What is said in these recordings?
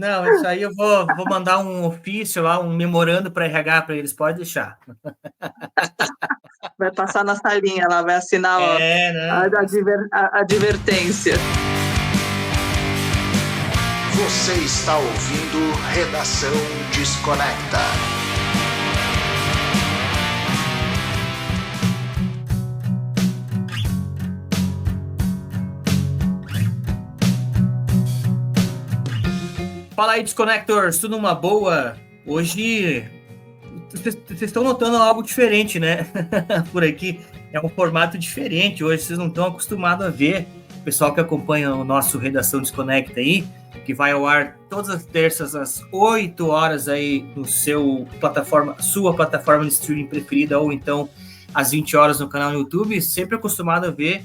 Não, isso aí eu vou mandar um ofício lá, um memorando para RH para eles, pode deixar. Vai passar na salinha lá, vai assinar a advertência. Você está ouvindo Redação Desconecta. Fala aí, Desconectors, tudo numa boa? Hoje, vocês estão notando algo diferente, né? Por aqui, é um formato diferente. Hoje vocês não estão acostumados a ver. O pessoal que acompanha o nosso Redação Desconecta aí, que vai ao ar todas as terças às 8 horas aí no sua plataforma de streaming preferida, ou então às 20 horas no canal no YouTube, sempre acostumado a ver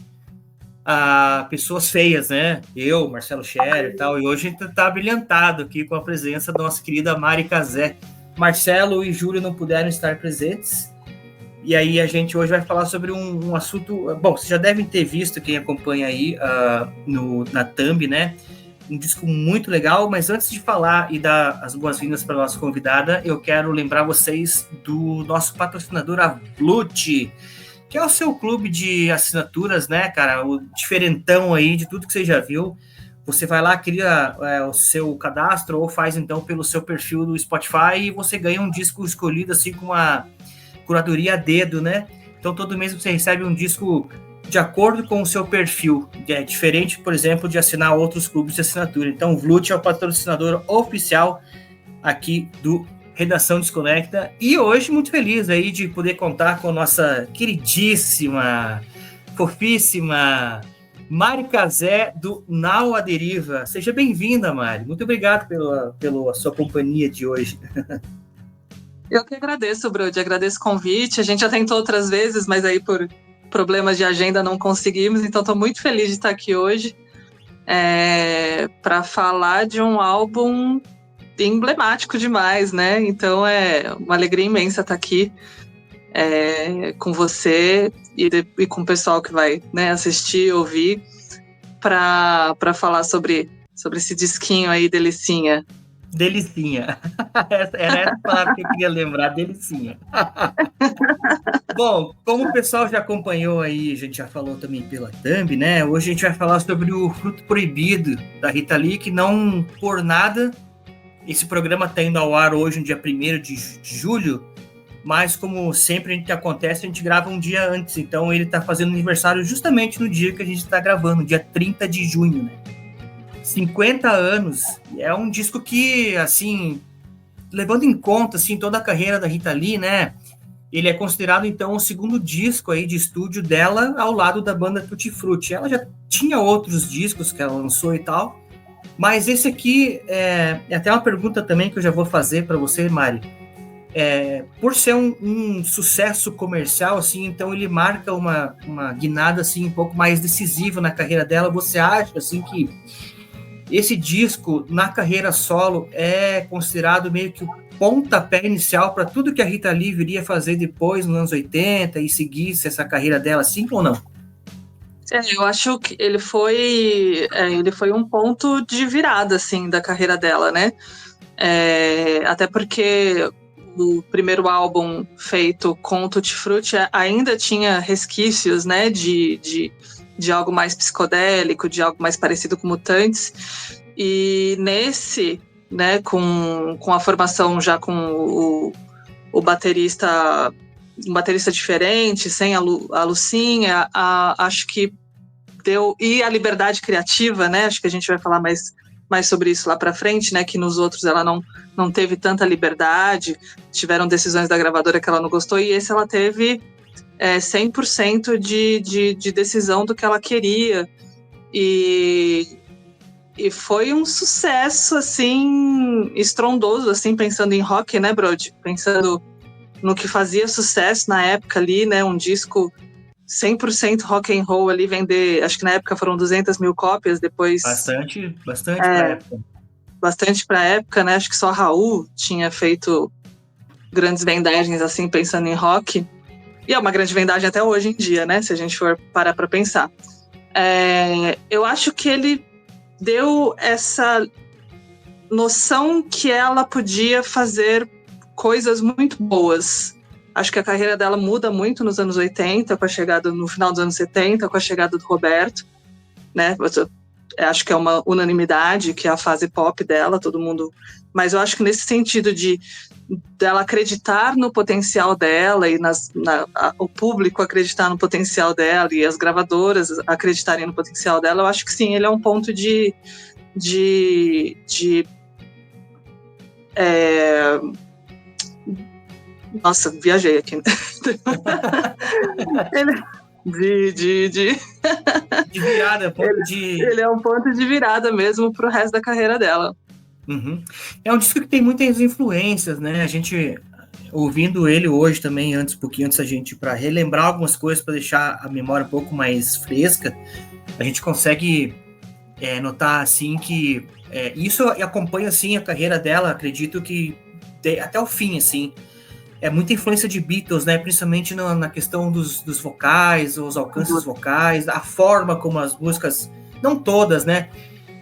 pessoas feias, né? Eu, Marcelo Scherer e tal, e hoje a gente tá brilhantado aqui com a presença da nossa querida Mari Cazé. Marcelo e Júlio não puderam estar presentes, e aí a gente hoje vai falar sobre um assunto... Bom, vocês já devem ter visto, quem acompanha aí na Thumb, né? Um disco muito legal, mas antes de falar e dar as boas-vindas para a nossa convidada, eu quero lembrar vocês do nosso patrocinador, a Vlut, que é o seu clube de assinaturas, né, cara? O diferentão aí de tudo que você já viu. Você vai lá, cria o seu cadastro ou faz, então, pelo seu perfil do Spotify e você ganha um disco escolhido, assim, com uma curadoria a dedo, né? Então, todo mês você recebe um disco de acordo com o seu perfil. É diferente, por exemplo, de assinar outros clubes de assinatura. Então, o Vlut é o patrocinador oficial aqui do Redação Desconecta, e hoje muito feliz aí de poder contar com a nossa queridíssima, fofíssima Mari Cazé, do Nau à Deriva. Seja bem-vinda, Mari. Muito obrigado pela sua companhia de hoje. Eu que agradeço, Brody, agradeço o convite. A gente já tentou outras vezes, mas aí por problemas de agenda não conseguimos, então estou muito feliz de estar aqui hoje para falar de um álbum emblemático demais, né? Então é uma alegria imensa estar aqui com você e com o pessoal que vai, né, assistir, ouvir, para falar sobre esse disquinho aí, delicinha. Delicinha. Era essa palavra que eu queria lembrar, delicinha. Bom, como o pessoal já acompanhou aí, a gente já falou também pela Thumb, né? Hoje a gente vai falar sobre o Fruto Proibido, da Rita Lee, que não por nada... Esse programa está indo ao ar hoje, no dia 1º de julho, mas como sempre a gente acontece, a gente grava um dia antes, então ele está fazendo aniversário justamente no dia que a gente está gravando, dia 30 de junho, né? 50 anos, é um disco que, assim, levando em conta, assim, toda a carreira da Rita Lee, né? Ele é considerado, então, o segundo disco aí de estúdio dela ao lado da banda Tutti Frutti. Ela já tinha outros discos que ela lançou e tal, mas esse aqui é até uma pergunta também que eu já vou fazer para você, Mari. Por ser um sucesso comercial, assim, então ele marca uma guinada assim, um pouco mais decisiva na carreira dela. Você acha assim, que esse disco, na carreira solo, é considerado meio que o pontapé inicial para tudo que a Rita Lee viria fazer depois, nos anos 80, e seguisse essa carreira dela, assim ou não? Eu acho que ele foi um ponto de virada, assim, da carreira dela, né? Até porque o primeiro álbum feito com o Tutti Frutti ainda tinha resquícios, né, de algo mais psicodélico, de algo mais parecido com Mutantes. E nesse, né, com a formação já com o baterista... um baterista diferente, sem a Lucinha, acho que deu... E a liberdade criativa, né? Acho que a gente vai falar mais sobre isso lá para frente, né? Que nos outros ela não teve tanta liberdade, tiveram decisões da gravadora que ela não gostou, e esse ela teve 100% de decisão do que ela queria. E foi um sucesso, assim, estrondoso, assim, pensando em rock, né, Brody? Pensando no que fazia sucesso na época ali, né, um disco 100% rock and roll ali, vender, acho que na época foram 200 mil cópias, depois... Bastante pra época. Bastante pra época, né, acho que só Raul tinha feito grandes vendagens, assim, pensando em rock, e é uma grande vendagem até hoje em dia, né, se a gente for parar pra pensar. Eu acho que ele deu essa noção que ela podia fazer coisas muito boas. Acho que a carreira dela muda muito nos anos 80, com a chegada no final dos anos 70, com a chegada do Roberto, né? Acho que é uma unanimidade que é a fase pop dela, todo mundo. Mas eu acho que nesse sentido dela acreditar no potencial dela e o público acreditar no potencial dela e as gravadoras acreditarem no potencial dela, eu acho que sim, ele é um ponto nossa, viajei aqui. De virada, ele é um ponto de virada mesmo pro resto da carreira dela. Uhum. É um disco que tem muitas influências, né? A gente ouvindo ele hoje também, um pouquinho antes da gente, para relembrar algumas coisas, para deixar a memória um pouco mais fresca, a gente consegue notar assim que isso acompanha assim a carreira dela, acredito que até o fim, assim. É muita influência de Beatles, né? Principalmente na questão dos vocais, os alcances vocais, a forma como as músicas, não todas, né?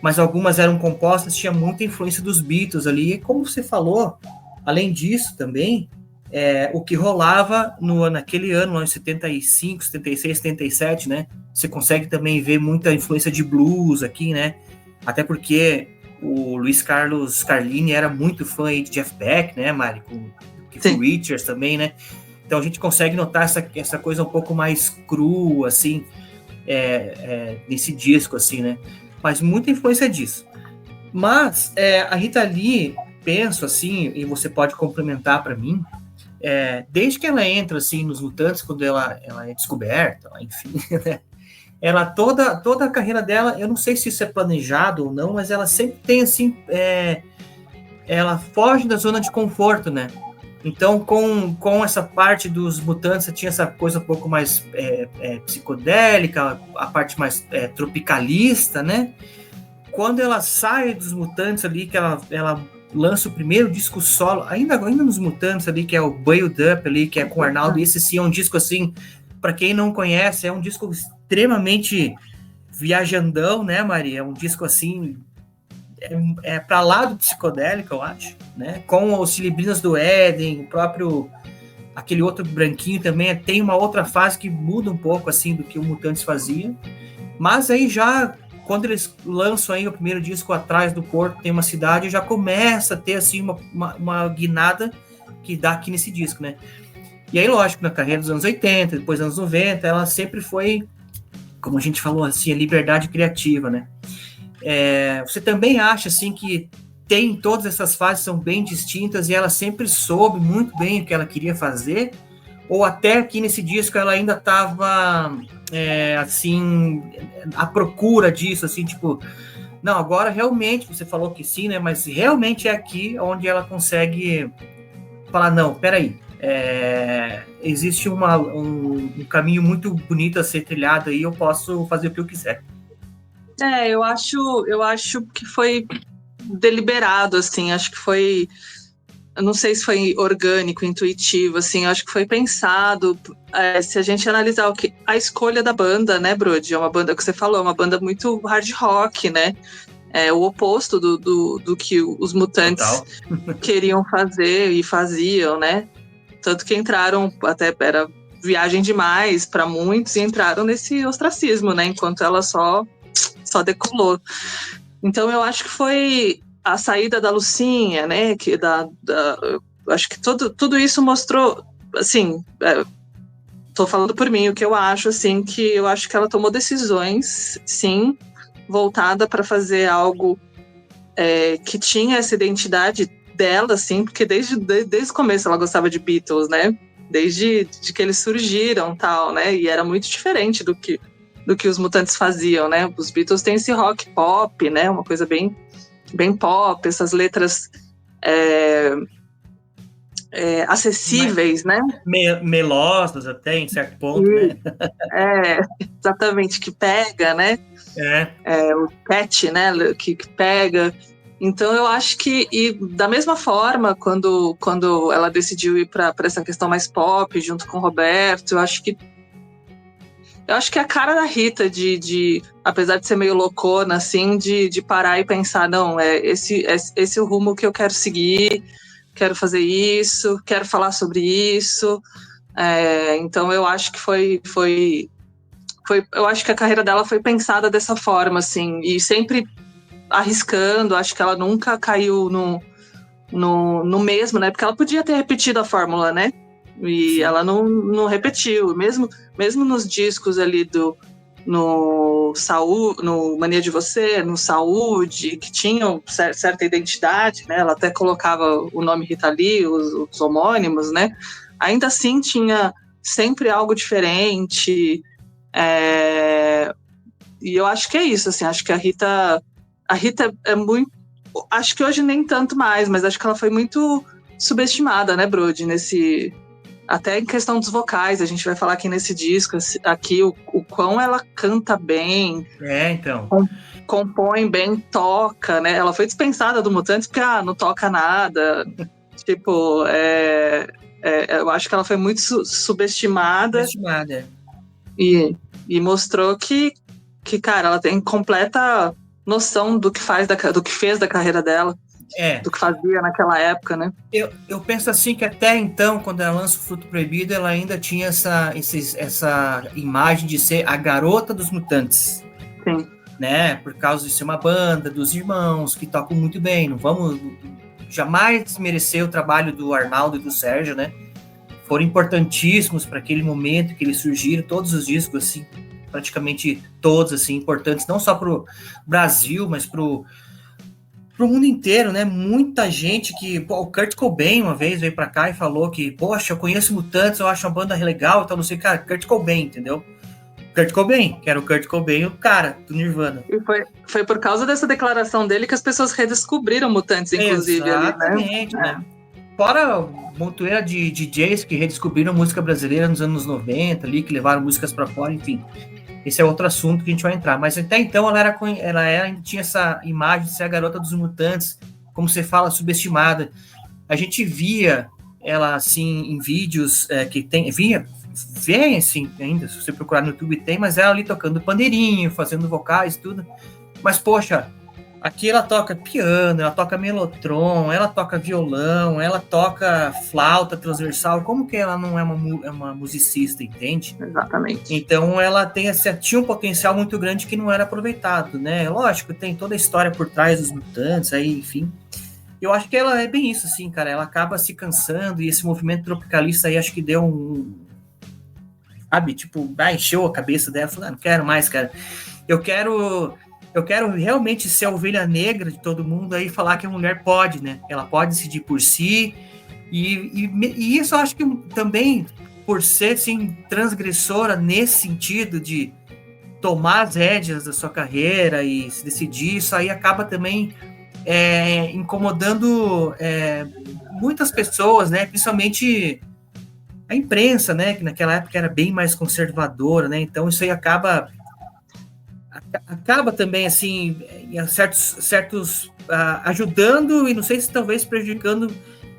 Mas algumas eram compostas, tinha muita influência dos Beatles ali. E como você falou, além disso também, o que rolava naquele ano, em 75, 76, 77, né? Você consegue também ver muita influência de blues aqui, né? Até porque o Luiz Carlos Carlini era muito fã aí de Jeff Beck, né, Mari? Com Keith Richards também, né? Então a gente consegue notar essa coisa um pouco mais crua, assim, nesse disco, assim, né? Mas muita influência disso. Mas a Rita Lee, penso assim, e você pode complementar para mim, desde que ela entra assim nos Mutantes, quando ela é descoberta, enfim, né? Ela toda a carreira dela, eu não sei se isso é planejado ou não, mas ela sempre tem assim, ela foge da zona de conforto, né? Então, com essa parte dos Mutantes, tinha essa coisa um pouco mais psicodélica, a parte mais tropicalista, né? Quando ela sai dos Mutantes ali, que ela lança o primeiro disco solo, ainda nos Mutantes ali, que é o Build Up ali, que é com o Arnaldo, esse sim é um disco assim, para quem não conhece, é um disco extremamente viajandão, né, Maria? É um disco assim, para lá do psicodélico, eu acho, né? Com os Cilibrinas do Éden, o próprio aquele outro branquinho também tem uma outra fase que muda um pouco assim do que o Mutantes fazia, mas aí já quando eles lançam aí o primeiro disco, Atrás do Porto Tem uma Cidade, já começa a ter assim uma guinada que dá aqui nesse disco, né? E aí, lógico, na carreira dos anos 80, depois dos anos 90, ela sempre foi, como a gente falou assim, a liberdade criativa, né? Você também acha assim que todas essas fases são bem distintas e ela sempre soube muito bem o que ela queria fazer? Ou até aqui nesse disco ela ainda estava assim, à procura disso, assim, tipo, não, agora realmente, você falou que sim, né? Mas realmente é aqui onde ela consegue falar, não, peraí, existe um caminho muito bonito a ser trilhado aí, eu posso fazer o que eu quiser. Eu acho que foi deliberado, assim, acho que foi, eu não sei se foi orgânico, intuitivo, assim, acho que foi pensado, se a gente analisar a escolha da banda, né, Brody, é uma banda que você falou, é uma banda muito hard rock, né, o oposto do que os Mutantes queriam fazer e faziam, né, tanto que entraram, até era viagem demais para muitos, e entraram nesse ostracismo, né, enquanto ela só decolou. Então eu acho que foi a saída da Lucinha, né? Acho que tudo isso mostrou, assim, tô falando por mim, o que eu acho, assim, que eu acho que ela tomou decisões, sim, voltada para fazer algo que tinha essa identidade dela, assim, porque desde o começo ela gostava de Beatles, né? Desde que eles surgiram, tal, né? E era muito diferente do que os Mutantes faziam, né? Os Beatles têm esse rock pop, né? Uma coisa bem, bem pop, essas letras acessíveis, né? Melosas até, em certo ponto, né? Exatamente, que pega, né? O catch, né? Que pega. Então eu acho que, e da mesma forma, quando ela decidiu ir para essa questão mais pop, junto com o Roberto, eu acho que Eu acho que é a cara da Rita apesar de ser meio loucona, assim, de parar e pensar, não, esse é o rumo que eu quero seguir, quero fazer isso, quero falar sobre isso. Então eu acho que eu acho que a carreira dela foi pensada dessa forma, assim, e sempre arriscando. Acho que ela nunca caiu no mesmo, né? Porque ela podia ter repetido a fórmula, né? E ela não repetiu. Mesmo nos discos ali no Mania de Você, no Saúde, que tinham certa identidade, né? Ela até colocava o nome Rita Lee, os homônimos, né? Ainda assim tinha sempre algo diferente. E eu acho que é isso, assim, acho que a Rita é muito, acho que hoje nem tanto mais, mas acho que ela foi muito subestimada, né, Brody, até em questão dos vocais. A gente vai falar aqui nesse disco, aqui, o quão ela canta bem. Então. Compõe bem, toca, né? Ela foi dispensada do Mutantes porque, não toca nada. Tipo, eu acho que ela foi muito subestimada. E mostrou que, cara, ela tem completa noção do que fez da carreira dela. Do que fazia naquela época, né? Eu penso assim que até então, quando ela lança o Fruto Proibido, ela ainda tinha essa imagem de ser a garota dos Mutantes. Sim. Né? Por causa de ser uma banda dos irmãos que tocam muito bem. Não vamos jamais desmerecer o trabalho do Arnaldo e do Sérgio, né? Foram importantíssimos para aquele momento que eles surgiram, todos os discos, assim, praticamente todos, assim, importantes, não só para o Brasil, mas para o mundo inteiro, né? Muita gente o Kurt Cobain uma vez veio para cá e falou que, poxa, eu conheço Mutantes, eu acho uma banda legal, então não sei, cara, Kurt Cobain, entendeu? Kurt Cobain, que era o Kurt Cobain, o cara do Nirvana. E foi por causa dessa declaração dele que as pessoas redescobriram Mutantes, inclusive. Exatamente, ali, né? Fora montoeira de DJs que redescobriram música brasileira nos anos 90 ali, que levaram músicas para fora, enfim. Esse é outro assunto que a gente vai entrar. Mas até então ela tinha essa imagem de ser a garota dos Mutantes, como você fala, subestimada. A gente via ela assim em vídeos vem assim ainda, se você procurar no YouTube tem, mas ela ali tocando pandeirinho, fazendo vocais e tudo. Mas, poxa, aqui ela toca piano, ela toca melotron, ela toca violão, ela toca flauta transversal. Como que ela não é uma musicista, entende? Exatamente. Então ela tinha um potencial muito grande que não era aproveitado, né? Lógico, tem toda a história por trás dos Mutantes, aí, enfim. Eu acho que ela é bem isso, assim, cara. Ela acaba se cansando e esse movimento tropicalista aí acho que deu sabe, tipo, encheu a cabeça dela, falou, não quero mais, cara. Eu quero realmente ser a ovelha negra de todo mundo aí, falar que a mulher pode, né? Ela pode decidir por si. E isso eu acho que também, por ser, assim, transgressora nesse sentido de tomar as rédeas da sua carreira e se decidir, isso aí acaba também incomodando muitas pessoas, né? Principalmente a imprensa, né? Que naquela época era bem mais conservadora, né? Então isso aí acaba também, assim, em certos ajudando e não sei se talvez prejudicando,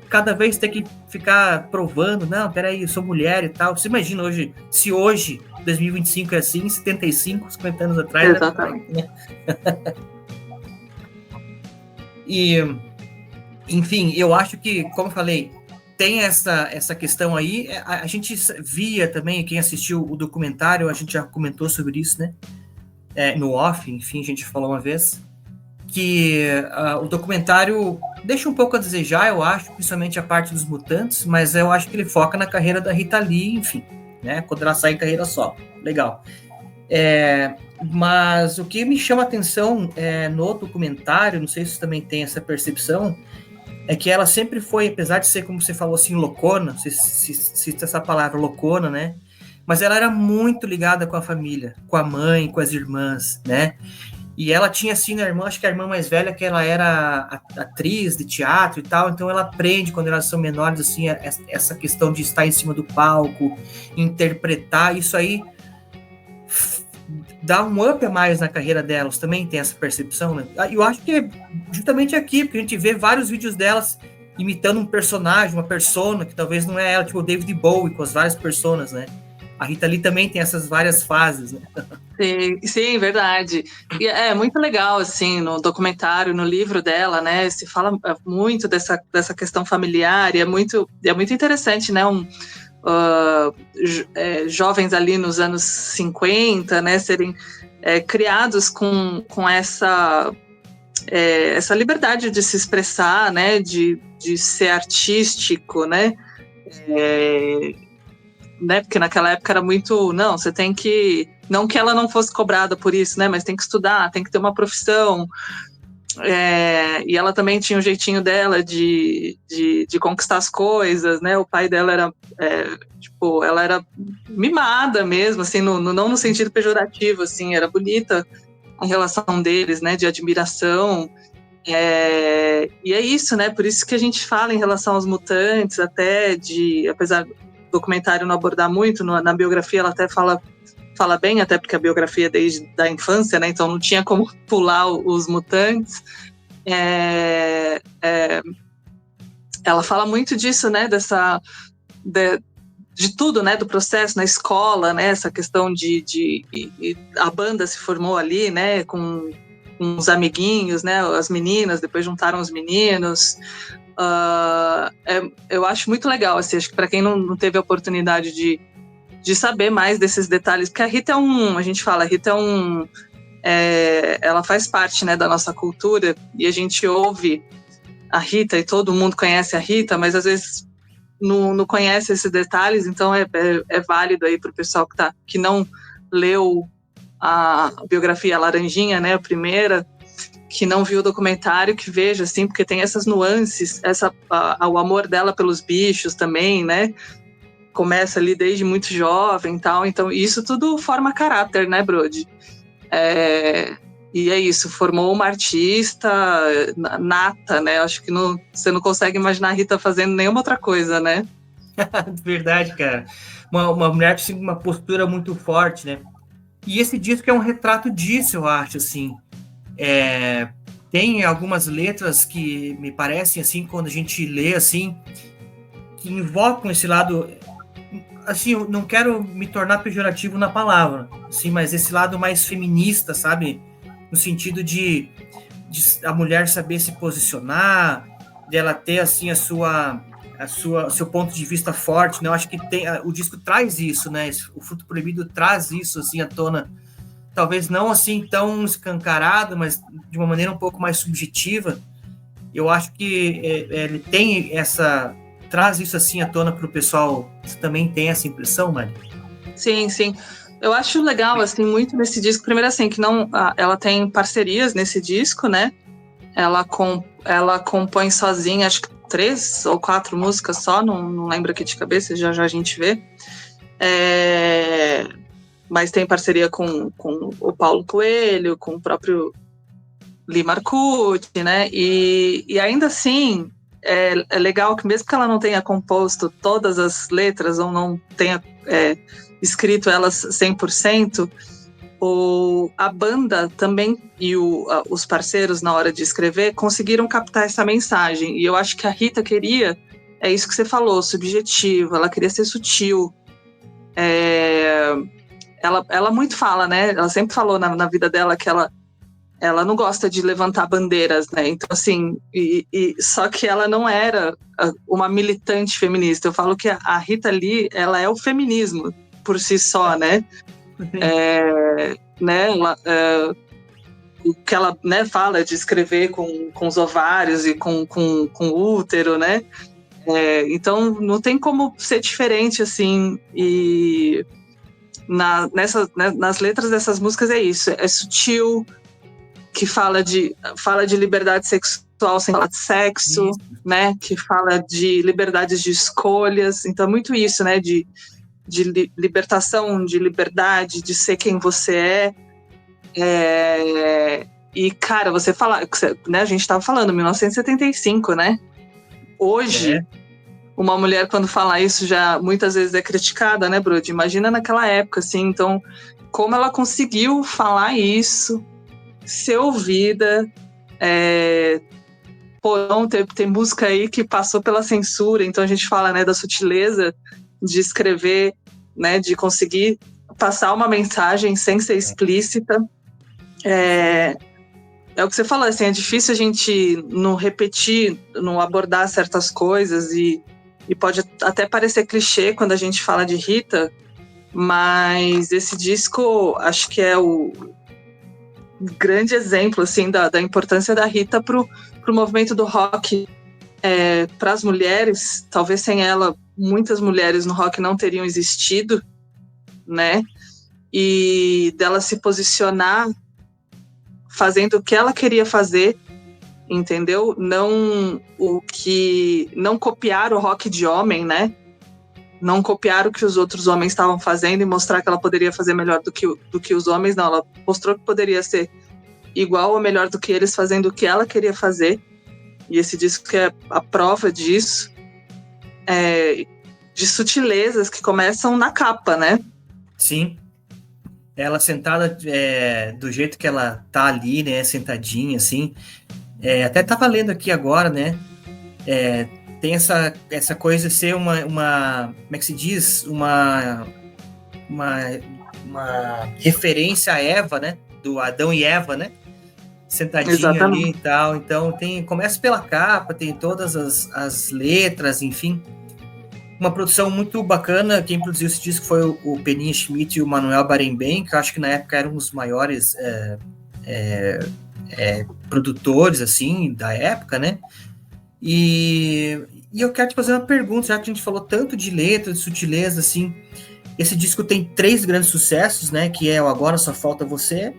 cada vez ter que ficar provando, não, peraí, eu sou mulher e tal. Você imagina hoje, se hoje, 2025 é assim, 75, 50 anos atrás... Exatamente. Né? E, enfim, eu acho que, como eu falei, tem essa questão aí. A gente via também, quem assistiu o documentário, a gente já comentou sobre isso, né? No off, enfim, a gente falou uma vez, que o documentário deixa um pouco a desejar, eu acho, principalmente a parte dos Mutantes, mas eu acho que ele foca na carreira da Rita Lee, enfim, né? Quando ela sai em carreira solo. Legal. Mas o que me chama a atenção no documentário, não sei se você também tem essa percepção, é que ela sempre foi, apesar de ser, como você falou assim, loucona, não sei se cita essa palavra, loucona, né? Mas ela era muito ligada com a família, com a mãe, com as irmãs, né? E ela tinha, assim, a irmã, acho que a irmã mais velha, que ela era atriz de teatro e tal, então ela aprende, quando elas são menores, assim, essa questão de estar em cima do palco, interpretar, isso aí dá um up a mais na carreira delas, também tem essa percepção, né? Eu acho que é justamente aqui, porque a gente vê vários vídeos delas imitando um personagem, uma persona, que talvez não é ela, tipo o David Bowie, com as várias personas, né? a Rita Lee também tem essas várias fases, né? Sim, verdade. E é muito legal, assim, no documentário, no livro dela, né, se fala muito dessa questão familiar, e é muito interessante, né, jovens ali nos anos 50, né, serem criados com essa liberdade de se expressar, né, de ser artístico, né, porque naquela época era muito, não, você tem que, não que ela não fosse cobrada por isso, né, mas tem que estudar, tem que ter uma profissão, e ela também tinha um jeitinho dela de conquistar as coisas, né, o pai dela era, ela era mimada mesmo, assim, não no sentido pejorativo, assim, era bonita a relação deles, né, de admiração, e é isso, né, por isso que a gente fala em relação aos mutantes, até apesar do documentário não abordar muito, na biografia ela até fala bem, até porque a biografia é desde a infância, né, então não tinha como pular os mutantes, ela fala muito disso, né, de tudo, né, do processo na escola, né, essa questão de a banda se formou ali, né, com uns amiguinhos, né, as meninas, depois juntaram os meninos. Eu acho muito legal, assim, acho que para quem não teve a oportunidade de saber mais desses detalhes, porque a Rita a gente fala, a Rita ela faz parte, né, da nossa cultura, e a gente ouve a Rita, e todo mundo conhece a Rita, mas às vezes não conhece esses detalhes, então é válido aí para o pessoal que não leu a biografia Laranjinha, né, a primeira, que não viu o documentário, que veja, assim, porque tem essas nuances, o amor dela pelos bichos também, né, começa ali desde muito jovem e tal, então isso tudo forma caráter, né, Brody? E é isso, formou uma artista nata, né, acho que você não consegue imaginar a Rita fazendo nenhuma outra coisa, né? Verdade, cara. Uma mulher que tem uma postura muito forte, né? E esse disco é um retrato disso, eu acho, assim. Tem algumas letras que me parecem, assim, quando a gente lê, assim, que invocam esse lado, assim, eu não quero me tornar pejorativo na palavra, assim, mas esse lado mais feminista, sabe? No sentido de a mulher saber se posicionar, dela ter, assim, seu ponto de vista forte, né? Eu acho que o disco traz isso, né? O Fruto Proibido traz isso, assim, à tona, talvez não assim tão escancarado, mas de uma maneira um pouco mais subjetiva. Eu acho que ele tem traz isso assim à tona para o pessoal. Você também tem essa impressão, Mari? Sim, sim. Eu acho legal, assim, muito nesse disco. Primeiro, assim, que ela tem parcerias nesse disco, né? Ela compõe sozinha, acho que 3 ou 4 músicas só, não lembro aqui de cabeça, já a gente vê. Mas tem parceria com o Paulo Coelho, com o próprio Lee Marcucci, né? E ainda assim, é legal que mesmo que ela não tenha composto todas as letras ou não tenha escrito elas 100%, a banda também e os parceiros na hora de escrever conseguiram captar essa mensagem. E eu acho que a Rita queria, é isso que você falou, subjetivo, ela queria ser sutil. Ela muito fala, né? Ela sempre falou na vida dela que ela não gosta de levantar bandeiras, né? Então, assim, só que ela não era uma militante feminista. Eu falo que a Rita Lee, ela é o feminismo por si só, né? Né? O que ela, né, fala de escrever com os ovários e com o útero, né? Então, não tem como ser diferente, assim, e nas letras dessas músicas é isso, é sutil, que fala de liberdade sexual sem falar de sexo, isso, né? Que fala de liberdades de escolhas, então é muito isso, né? De libertação, de liberdade, de ser quem você é. E, cara, você fala, né? A gente estava falando, 1975, né? Hoje, uma mulher, quando fala isso, já muitas vezes é criticada, né, Brody? Imagina naquela época, assim. Então, como ela conseguiu falar isso, ser ouvida, tem música aí que passou pela censura, então a gente fala, né, da sutileza de escrever né, de conseguir passar uma mensagem sem ser explícita. É o que você falou, assim, é difícil a gente não repetir, não abordar certas coisas e pode até parecer clichê quando a gente fala de Rita, mas esse disco acho que é o grande exemplo, assim, da importância da Rita pro movimento do rock, para as mulheres. Talvez sem ela muitas mulheres no rock não teriam existido, né? E dela se posicionar fazendo o que ela queria fazer, entendeu? Não copiar o rock de homem, né? Não copiar o que os outros homens estavam fazendo e mostrar que ela poderia fazer melhor do que os homens, não. Ela mostrou que poderia ser igual ou melhor do que eles, fazendo o que ela queria fazer. E esse disco é a prova disso, de sutilezas que começam na capa, né? Sim. Ela sentada do jeito que ela tá ali, né, sentadinha, assim. Até tava lendo aqui agora, né? Tem essa coisa de ser uma como é que se diz? Uma referência a Eva, né? Do Adão e Eva, né? Sentadinho. Exatamente. Ali e tal. Então começa pela capa, tem todas as letras, enfim. Uma produção muito bacana. Quem produziu esse disco foi o Peninha Schmidt e o Manuel Barenboim, que eu acho que na época eram os maiores produtores, assim, da época, né? E eu quero te fazer uma pergunta, já que a gente falou tanto de letra, de sutileza, assim. Esse disco tem 3 grandes sucessos, né? Que é o Agora Só Falta Você,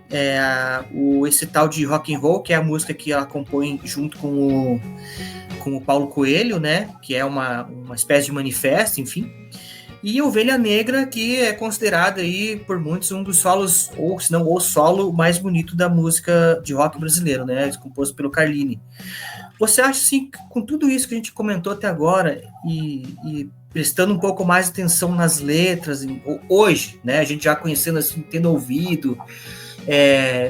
esse tal de Rock and Roll, que é a música que ela compõe junto com o Paulo Coelho, né? Que é uma espécie de manifesto, enfim. E Ovelha Negra, que é considerada aí por muitos um dos solos, ou se não o solo mais bonito da música de rock brasileiro, né? Composto pelo Carlini. Você acha, assim, com tudo isso que a gente comentou até agora e prestando um pouco mais atenção nas letras, hoje, né? A gente já conhecendo, assim, tendo ouvido,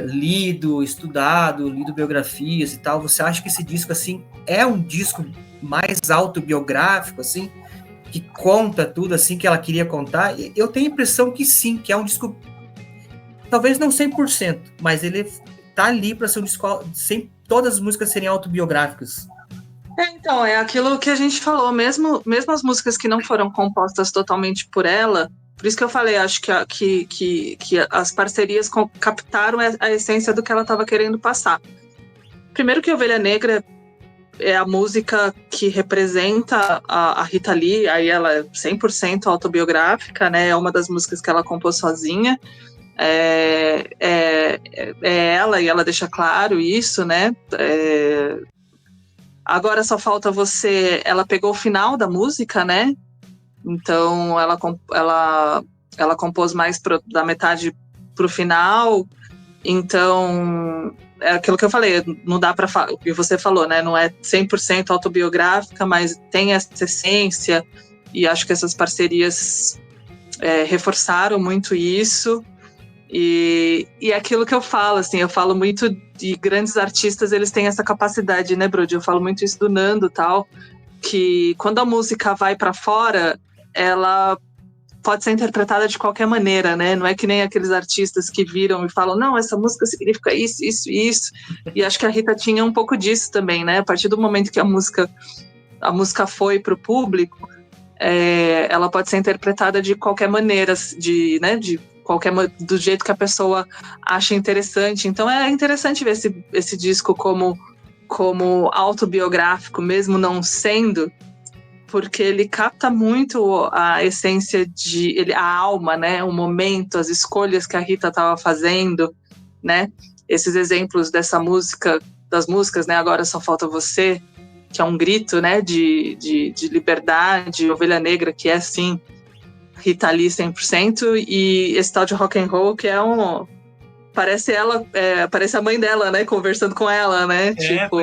lido, estudado, lido biografias e tal, você acha que esse disco, assim, é um disco mais autobiográfico, assim, que conta tudo, assim, que ela queria contar? Eu tenho a impressão que sim, que é um disco, talvez não 100%, mas ele tá ali para ser um disco sem todas as músicas serem autobiográficas. Então, é aquilo que a gente falou, mesmo as músicas que não foram compostas totalmente por ela, por isso que eu falei, acho que as parcerias captaram a essência do que ela estava querendo passar. Primeiro que Ovelha Negra é a música que representa a Rita Lee, aí ela é 100% autobiográfica, né? É uma das músicas que ela compôs sozinha. É ela, e ela deixa claro isso, né? Agora Só Falta Você, ela pegou o final da música, né? Então ela compôs mais da metade pro final. Então é aquilo que eu falei, não dá para falar, o que você falou, né? Não é 100% autobiográfica, mas tem essa essência, e acho que essas parcerias reforçaram muito isso. E aquilo que eu falo, assim, eu falo muito de grandes artistas, eles têm essa capacidade, né, Brody? Eu falo muito isso do Nando, tal, que quando a música vai para fora, ela pode ser interpretada de qualquer maneira, né? Não é que nem aqueles artistas que viram e falam, não, essa música significa isso, isso, isso. E acho que a Rita tinha um pouco disso também, né? A partir do momento que a música foi para o público, ela pode ser interpretada de qualquer maneira, do jeito que a pessoa acha interessante. Então é interessante ver esse disco como autobiográfico, mesmo não sendo, porque ele capta muito a essência a alma, né? O momento, as escolhas que a Rita estava fazendo, né? Esses exemplos das músicas, né? Agora Só Falta Você, que é um grito, né? De liberdade, Ovelha Negra, que é assim, Rita Lee 100%, e esse tal de Rock and Roll, que é parece ela, parece a mãe dela, né, conversando com ela, né, tipo...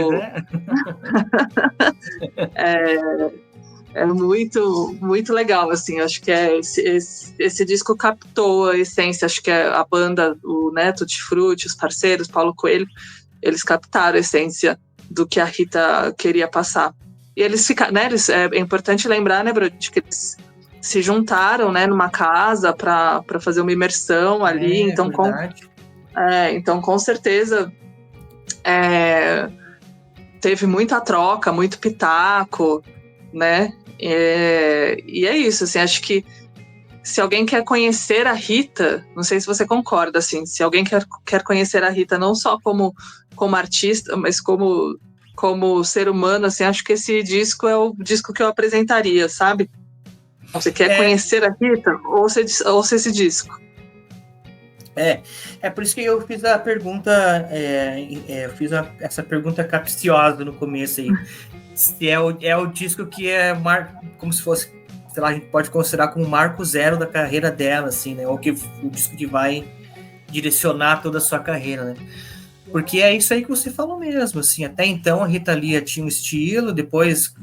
É muito, muito legal, assim, acho que esse disco captou a essência, acho que a banda, o Tutti Frutti, os parceiros, Paulo Coelho, eles captaram a essência do que a Rita queria passar. E eles ficaram, né, é importante lembrar, né, Brody, que eles se juntaram, né, numa casa para fazer uma imersão ali, então com certeza teve muita troca, muito pitaco, né? E é isso, assim, acho que se alguém quer conhecer a Rita, não sei se você concorda, assim, se alguém quer conhecer a Rita não só como artista, mas como ser humano, assim, acho que esse disco é o disco que eu apresentaria, sabe? Você quer conhecer a Rita, ouça esse disco. É por isso que eu fiz a pergunta, eu fiz essa pergunta capciosa no começo aí. Se é o disco que é como se fosse, sei lá, a gente pode considerar como o marco zero da carreira dela, assim, né? Ou que o disco que vai direcionar toda a sua carreira, né? Porque é isso aí que você falou mesmo, assim, até então a Rita Lee tinha um estilo, depois,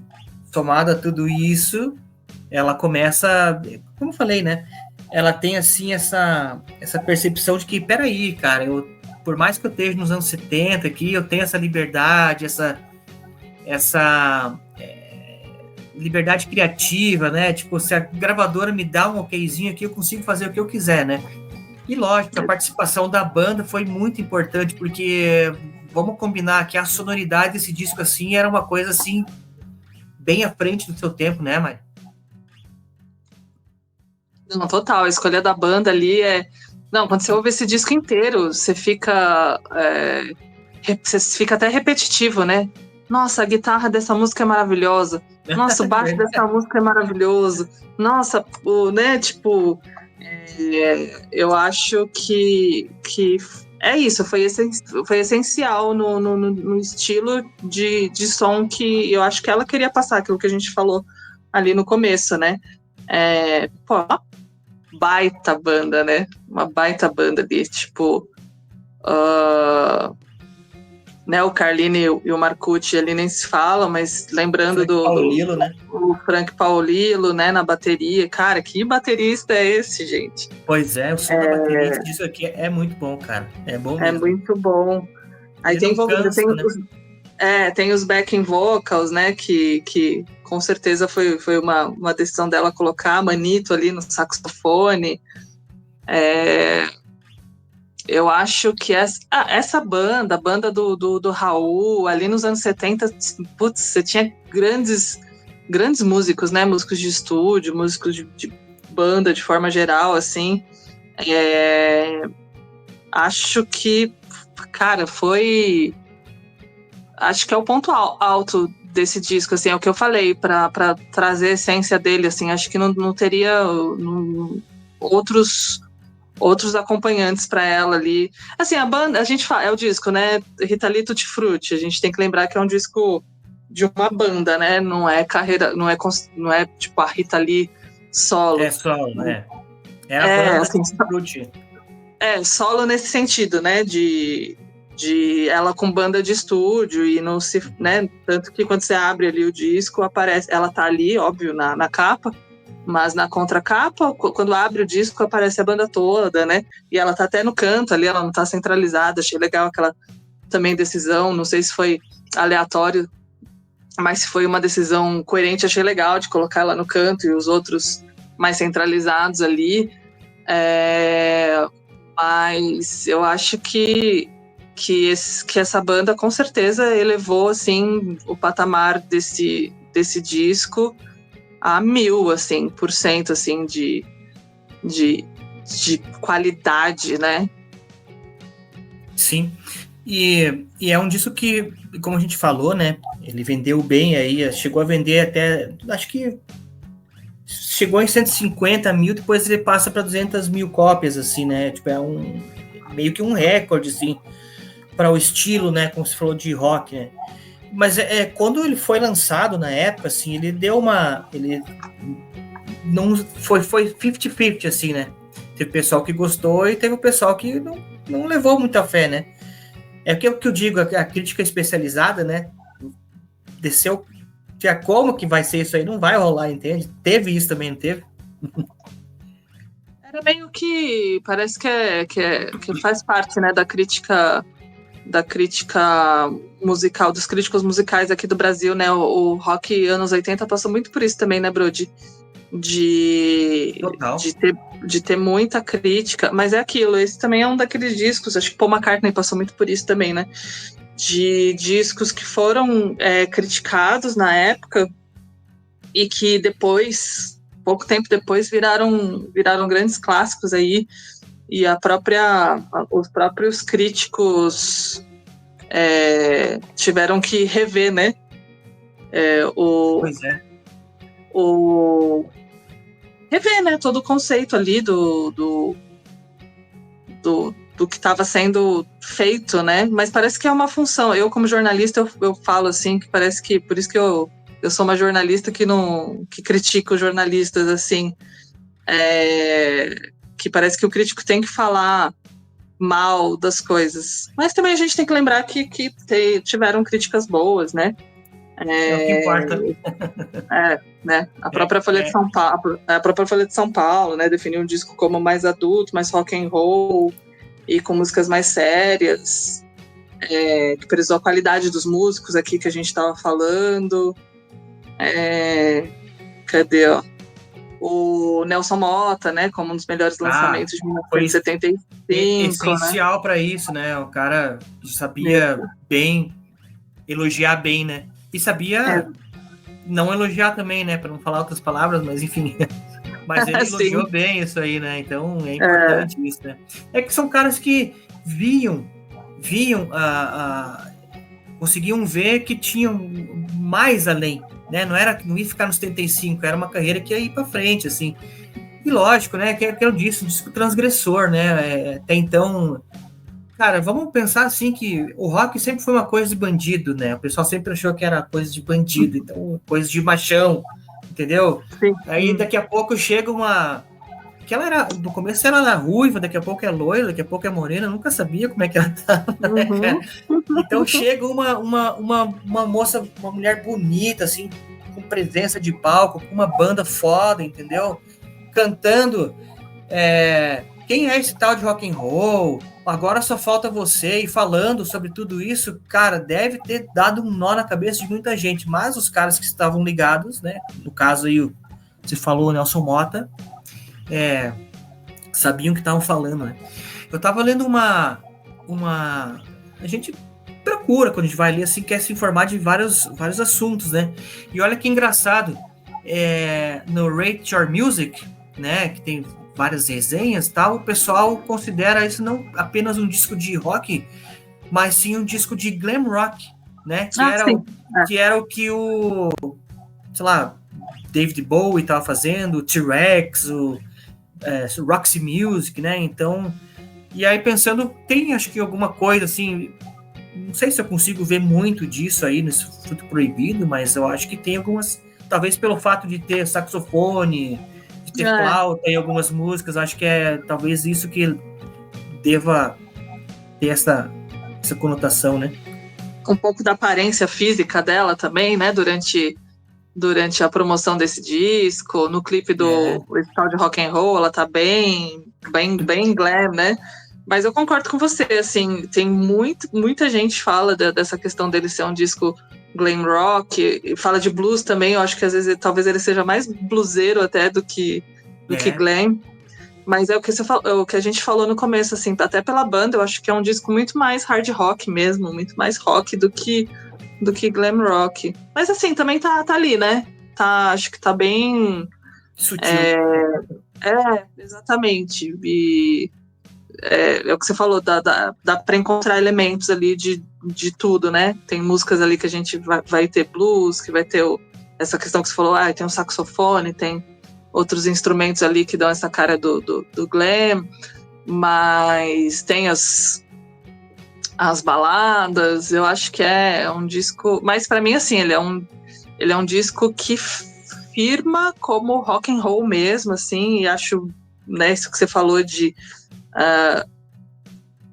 somado a tudo isso, ela começa, como eu falei, né? Ela tem, assim, essa percepção de que, peraí, cara, por mais que eu esteja nos anos 70 aqui, eu tenho essa liberdade, essa liberdade criativa, né? Tipo, se a gravadora me dá um okzinho aqui, eu consigo fazer o que eu quiser, né? E lógico, a participação da banda foi muito importante, porque vamos combinar que a sonoridade desse disco, assim, era uma coisa, assim, bem à frente do seu tempo, né, Mari? Não, total, a escolha da banda ali Não, quando você ouve esse disco inteiro, você fica até repetitivo, né? Nossa, a guitarra dessa música é maravilhosa. Nossa, o baixo dessa música é maravilhoso. Nossa, né, tipo... eu acho que é isso, foi essencial no estilo de som que eu acho que ela queria passar, aquilo que a gente falou ali no começo, né? Uma baita banda, né? Uma baita banda ali, tipo... né, o Carlini e o Marcucci ali nem se falam, mas lembrando né? O Frank Paolillo, né, na bateria. Cara, que baterista é esse, gente? Pois é, o som da bateria disso aqui é muito bom, cara. É bom mesmo. É muito bom. Aí Ele não cansa, né? Tem os backing vocals, né, que com certeza foi uma decisão dela colocar a Manito ali no saxofone. Eu acho que essa banda, a banda do Raul, ali nos anos 70, putz, você tinha grandes músicos, né? Músicos de estúdio, músicos de banda de forma geral, assim. Acho que, cara, acho que é o ponto alto desse disco, assim, é o que eu falei, para trazer a essência dele, assim. Acho que não teria outros acompanhantes para ela ali. Assim, a banda, a gente fala, é o disco, né? Rita Lee Tutti Frutti. A gente tem que lembrar que é um disco de uma banda, né? Não é carreira, não é tipo a Rita Lee solo. É solo, né? É a banda assim, Tutti Frutti. Solo nesse sentido, né? De ela com banda de estúdio e não se, né? Tanto que quando você abre ali o disco, aparece, ela tá ali, óbvio, na capa, mas na contracapa, quando abre o disco, aparece a banda toda, né? E ela tá até no canto ali, ela não tá centralizada. Achei legal aquela também decisão, não sei se foi aleatório, mas se foi uma decisão coerente, achei legal de colocar ela no canto e os outros mais centralizados ali. Mas eu acho que essa banda com certeza elevou assim o patamar desse disco a 1000%, assim, de qualidade, né? Sim. E é um disco que, como a gente falou, né? Ele vendeu bem aí, chegou a vender até, acho que chegou em 150 mil, depois ele passa para 200 mil cópias, assim, né? Tipo, meio que um recorde, assim, para o estilo, né? Como você falou de rock, né? Mas quando ele foi lançado na época, assim, ele deu ele não foi 50-50, assim, né? Teve pessoal que gostou e teve o pessoal que não levou muita fé, né? É o que eu digo, a crítica especializada, né? Desceu. Como que vai ser isso aí? Não vai rolar, entende? Teve isso também, não teve? Era meio que parece que faz parte, né, da crítica musical, dos críticos musicais aqui do Brasil, né? O rock anos 80 passou muito por isso também, né, Brody? Total. de ter muita crítica, mas é aquilo, esse também é um daqueles discos, acho que Paul McCartney passou muito por isso também, né? De discos que foram criticados na época e que depois, pouco tempo depois, viraram grandes clássicos aí, e os próprios críticos tiveram que rever, né? Pois é. Rever, né, todo o conceito ali do que estava sendo feito, né? Mas parece que é uma função. Eu, como jornalista, eu falo assim, que parece que... Por isso que eu sou uma jornalista que critica os jornalistas, assim. Que parece que o crítico tem que falar mal das coisas. Mas também a gente tem que lembrar que tiveram críticas boas, né? É o que importa. Né? A própria Folha de São Paulo, né, definiu um disco como mais adulto, mais rock and roll e com músicas mais sérias, que prezou a qualidade dos músicos aqui que a gente estava falando. Cadê, ó? O Nelson Motta, né, como um dos melhores lançamentos de 1975. Essencial, né? para isso, né? O cara sabia bem elogiar bem, né? E sabia não elogiar também, né? Para não falar outras palavras, mas enfim. Mas ele elogiou bem isso aí, né? Então é importante isso, né? É que são caras que viam, conseguiam ver que tinham mais além, né? Não ia ficar nos 75, era uma carreira que ia ir para frente, assim. E lógico, né? Que eu disse, um disco transgressor, né? Até então, cara, vamos pensar assim que o rock sempre foi uma coisa de bandido, né? O pessoal sempre achou que era coisa de bandido, então coisa de machão, entendeu? Sim. Aí daqui a pouco chega uma... que ela era, no começo ela era ruiva, daqui a pouco é loira, daqui a pouco é morena, eu nunca sabia como é que ela tava, né, cara? Então chega uma moça, uma mulher bonita, assim, com presença de palco, com uma banda foda, entendeu? Cantando, quem é esse tal de rock and roll? Agora só falta você, e falando sobre tudo isso, cara, deve ter dado um nó na cabeça de muita gente, mas os caras que estavam ligados, né, no caso aí, você falou o Nelson Motta, sabiam o que estavam falando, né? Eu tava lendo uma... A gente procura, quando a gente vai ler, assim, quer se informar de vários assuntos, né? E olha que engraçado, no Rate Your Music, né, que tem várias resenhas e tal, o pessoal considera isso não apenas um disco de rock, mas sim um disco de glam rock, né? Que era o que sei lá, David Bowie estava fazendo, o T-Rex, o Roxy Music, né? Então, e aí pensando, tem acho que alguma coisa assim, não sei se eu consigo ver muito disso aí nesse Fruto Proibido, mas eu acho que tem algumas, talvez pelo fato de ter saxofone, de ter flauta em algumas músicas, acho que talvez isso que deva ter essa conotação, né? Um pouco da aparência física dela também, né? Durante a promoção desse disco, no clipe do Style de Rock and Roll, ela tá bem glam, né? Mas eu concordo com você, assim, tem muita gente fala dessa questão dele ser um disco glam rock, e fala de blues também, eu acho que às vezes talvez ele seja mais bluseiro até do que glam. Mas é o que a gente falou no começo, assim, até pela banda, eu acho que é um disco muito mais hard rock mesmo, muito mais rock do que glam rock. Mas assim, também tá ali, né? Acho que tá bem... sutil. Exatamente. E é o que você falou, dá pra encontrar elementos ali de tudo, né? Tem músicas ali que a gente vai ter blues, que vai ter essa questão que você falou, tem um saxofone, tem outros instrumentos ali que dão essa cara do glam, mas tem as baladas. Eu acho que é um disco, mas para mim assim, ele é um disco que firma como rock and roll mesmo, assim, e acho, né, isso que você falou de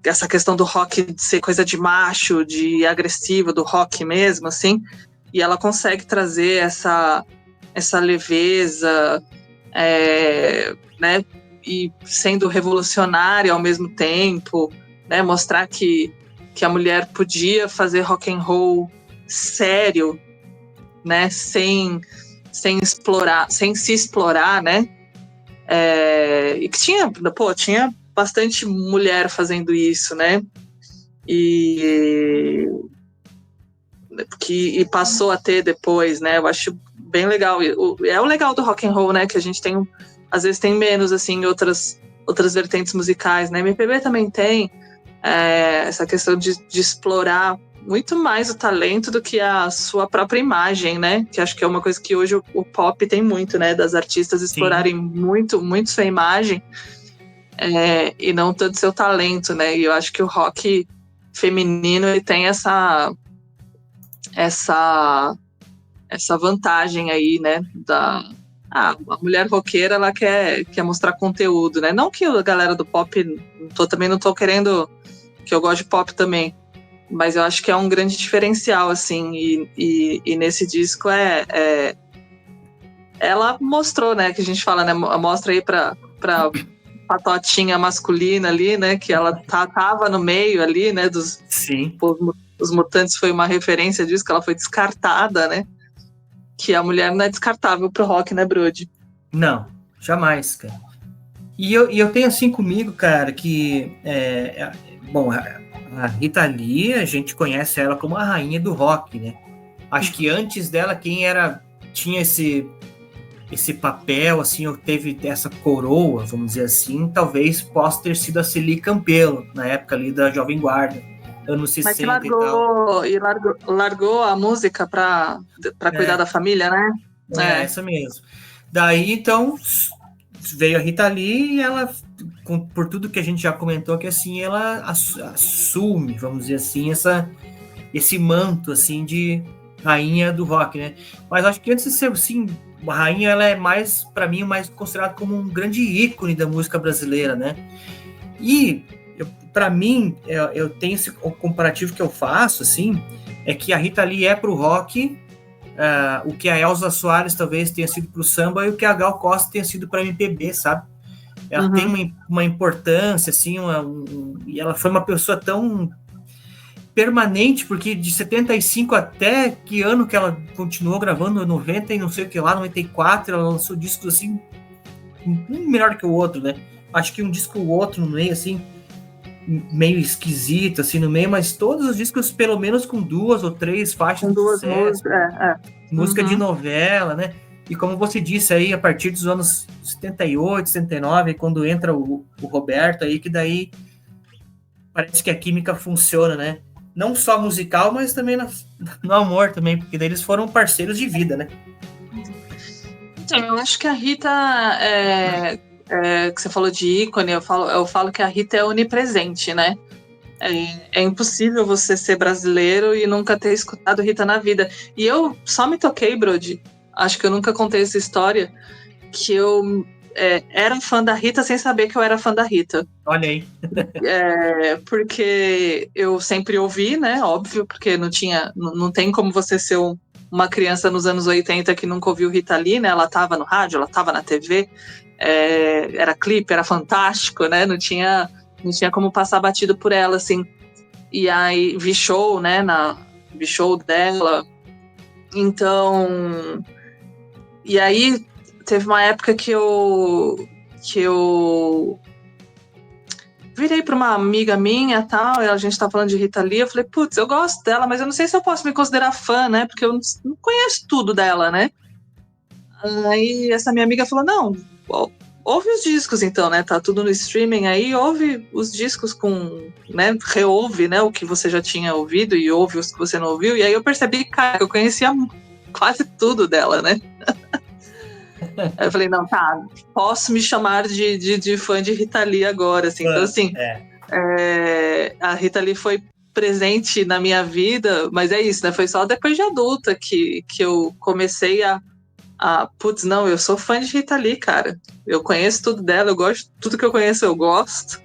essa questão do rock de ser coisa de macho, de agressivo, do rock mesmo, assim, e ela consegue trazer essa leveza, né, e sendo revolucionária ao mesmo tempo, né, mostrar que a mulher podia fazer rock and roll sério, né, sem sem se explorar, né? E que tinha bastante mulher fazendo isso, né? E passou a ter depois, né? Eu acho bem legal. É o legal do rock and roll, né? Que a gente tem, às vezes tem menos, assim, outras vertentes musicais, né? MPB também tem essa questão de explorar muito mais o talento do que a sua própria imagem, né? Que acho que é uma coisa que hoje o pop tem muito, né? Das artistas explorarem muito, muito sua imagem e não tanto seu talento, né? E eu acho que o rock feminino ele tem essa vantagem aí, né? A mulher roqueira, ela quer mostrar conteúdo, né? Não que a galera do pop, também não tô querendo, que eu gosto de pop também, mas eu acho que é um grande diferencial, assim, e nesse disco ela mostrou, né, que a gente fala, né, mostra aí pra patotinha masculina ali, né, que ela tava no meio ali, né, Sim. Os Mutantes foi uma referência disso, que ela foi descartada, né, que a mulher não é descartável pro rock, né, Brody? Não, jamais, cara. E eu tenho assim comigo, cara, que bom, a Rita Lee, a gente conhece ela como a rainha do rock, né? Acho que antes dela, quem tinha esse papel, assim, ou teve essa coroa, vamos dizer assim, talvez possa ter sido a Celi Campelo, na época ali da Jovem Guarda, anos 60 Mas que largou a música para cuidar da família, né? Essa mesmo. Daí, então, veio a Rita Lee e ela, por tudo que a gente já comentou, que assim, ela assume, vamos dizer assim, esse manto, assim, de rainha do rock, né? Mas acho que antes de ser, assim, a rainha, ela é mais, para mim, mais considerada como um grande ícone da música brasileira, né? E, para mim, eu tenho esse comparativo que eu faço, assim, é que a Rita Lee é pro rock o que a Elza Soares talvez tenha sido pro samba e o que a Gal Costa tenha sido pra MPB, sabe? Ela tem uma importância, assim, e ela foi uma pessoa tão permanente, porque de 75 até que ano que ela continuou gravando, 90 e não sei o que lá, 94, ela lançou discos assim, um melhor que o outro, né? Acho que um disco ou outro no meio, assim, meio esquisito, assim, no meio, mas todos os discos, pelo menos com 2 ou 3 faixas com de 2 sucesso. Música de novela, né? E como você disse aí, a partir dos anos 78, 79, quando entra o Roberto aí, que daí parece que a química funciona, né? Não só musical, mas também no amor também, porque daí eles foram parceiros de vida, né? Então, eu acho que a Rita, que você falou de ícone, eu falo que a Rita é onipresente, né? É impossível você ser brasileiro e nunca ter escutado Rita na vida. E eu só me toquei, Brody, acho que eu nunca contei essa história, que eu era fã da Rita sem saber que eu era fã da Rita. Olha aí. Porque eu sempre ouvi, né? Óbvio, porque não tem como você ser uma criança nos anos 80 que nunca ouviu Rita Lee, né? Ela estava no rádio, ela estava na TV, era clipe, era fantástico, né? Não tinha como passar batido por ela, assim. E aí vi show, né? Vi show dela. Então, e aí teve uma época que eu virei para uma amiga minha, tal, e a gente tá falando de Rita Lee, eu falei, putz, eu gosto dela, mas eu não sei se eu posso me considerar fã, né? Porque eu não conheço tudo dela, né? Aí essa minha amiga falou, não, ouve os discos então, né? Tá tudo no streaming aí, ouve os discos né? Reouve, né? O que você já tinha ouvido e ouve os que você não ouviu. E aí eu percebi, cara, que eu conhecia quase tudo dela, né? Aí eu falei, não, tá, posso me chamar de fã de Rita Lee agora, assim. Então, assim, a Rita Lee foi presente na minha vida, mas é isso, né? Foi só depois de adulta que eu comecei putz, não, eu sou fã de Rita Lee, cara. Eu conheço tudo dela, eu gosto, tudo que eu conheço eu gosto.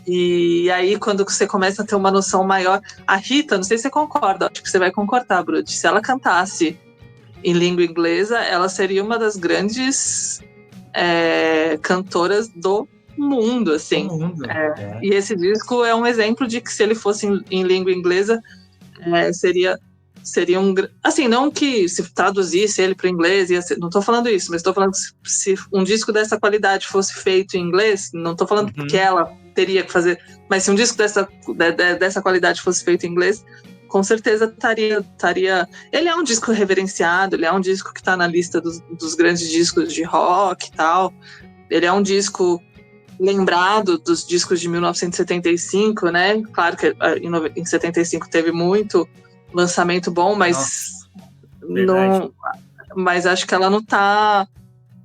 E aí, quando você começa a ter uma noção maior, a Rita, não sei se você concorda, acho que você vai concordar, Brudi, se ela cantasse em língua inglesa, ela seria uma das grandes cantoras do mundo, assim. Do mundo. E esse disco é um exemplo de que se ele fosse em língua inglesa, seria seria assim, não que se traduzisse ele para o inglês, não estou falando isso, mas estou falando que se um disco dessa qualidade fosse feito em inglês, não estou falando que ela teria que fazer, mas se um disco dessa qualidade fosse feito em inglês, com certeza estaria... Ele é um disco reverenciado, ele é um disco que está na lista dos grandes discos de rock e tal, ele é um disco lembrado dos discos de 1975, né? Claro que em 75 teve muito lançamento bom, mas mas acho que ela não está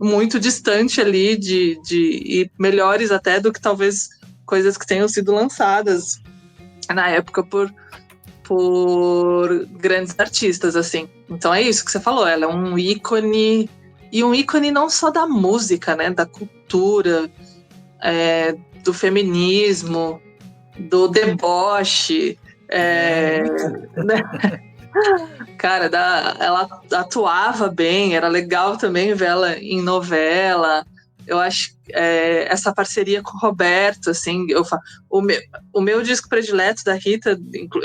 muito distante ali de e melhores até do que talvez coisas que tenham sido lançadas na época por grandes artistas, assim. Então é isso que você falou, ela é um ícone, e um ícone não só da música, né, da cultura, do feminismo, do deboche, né? Cara, ela atuava bem, era legal também ver ela em novela. Eu acho essa parceria com o Roberto, assim, o meu disco predileto da Rita,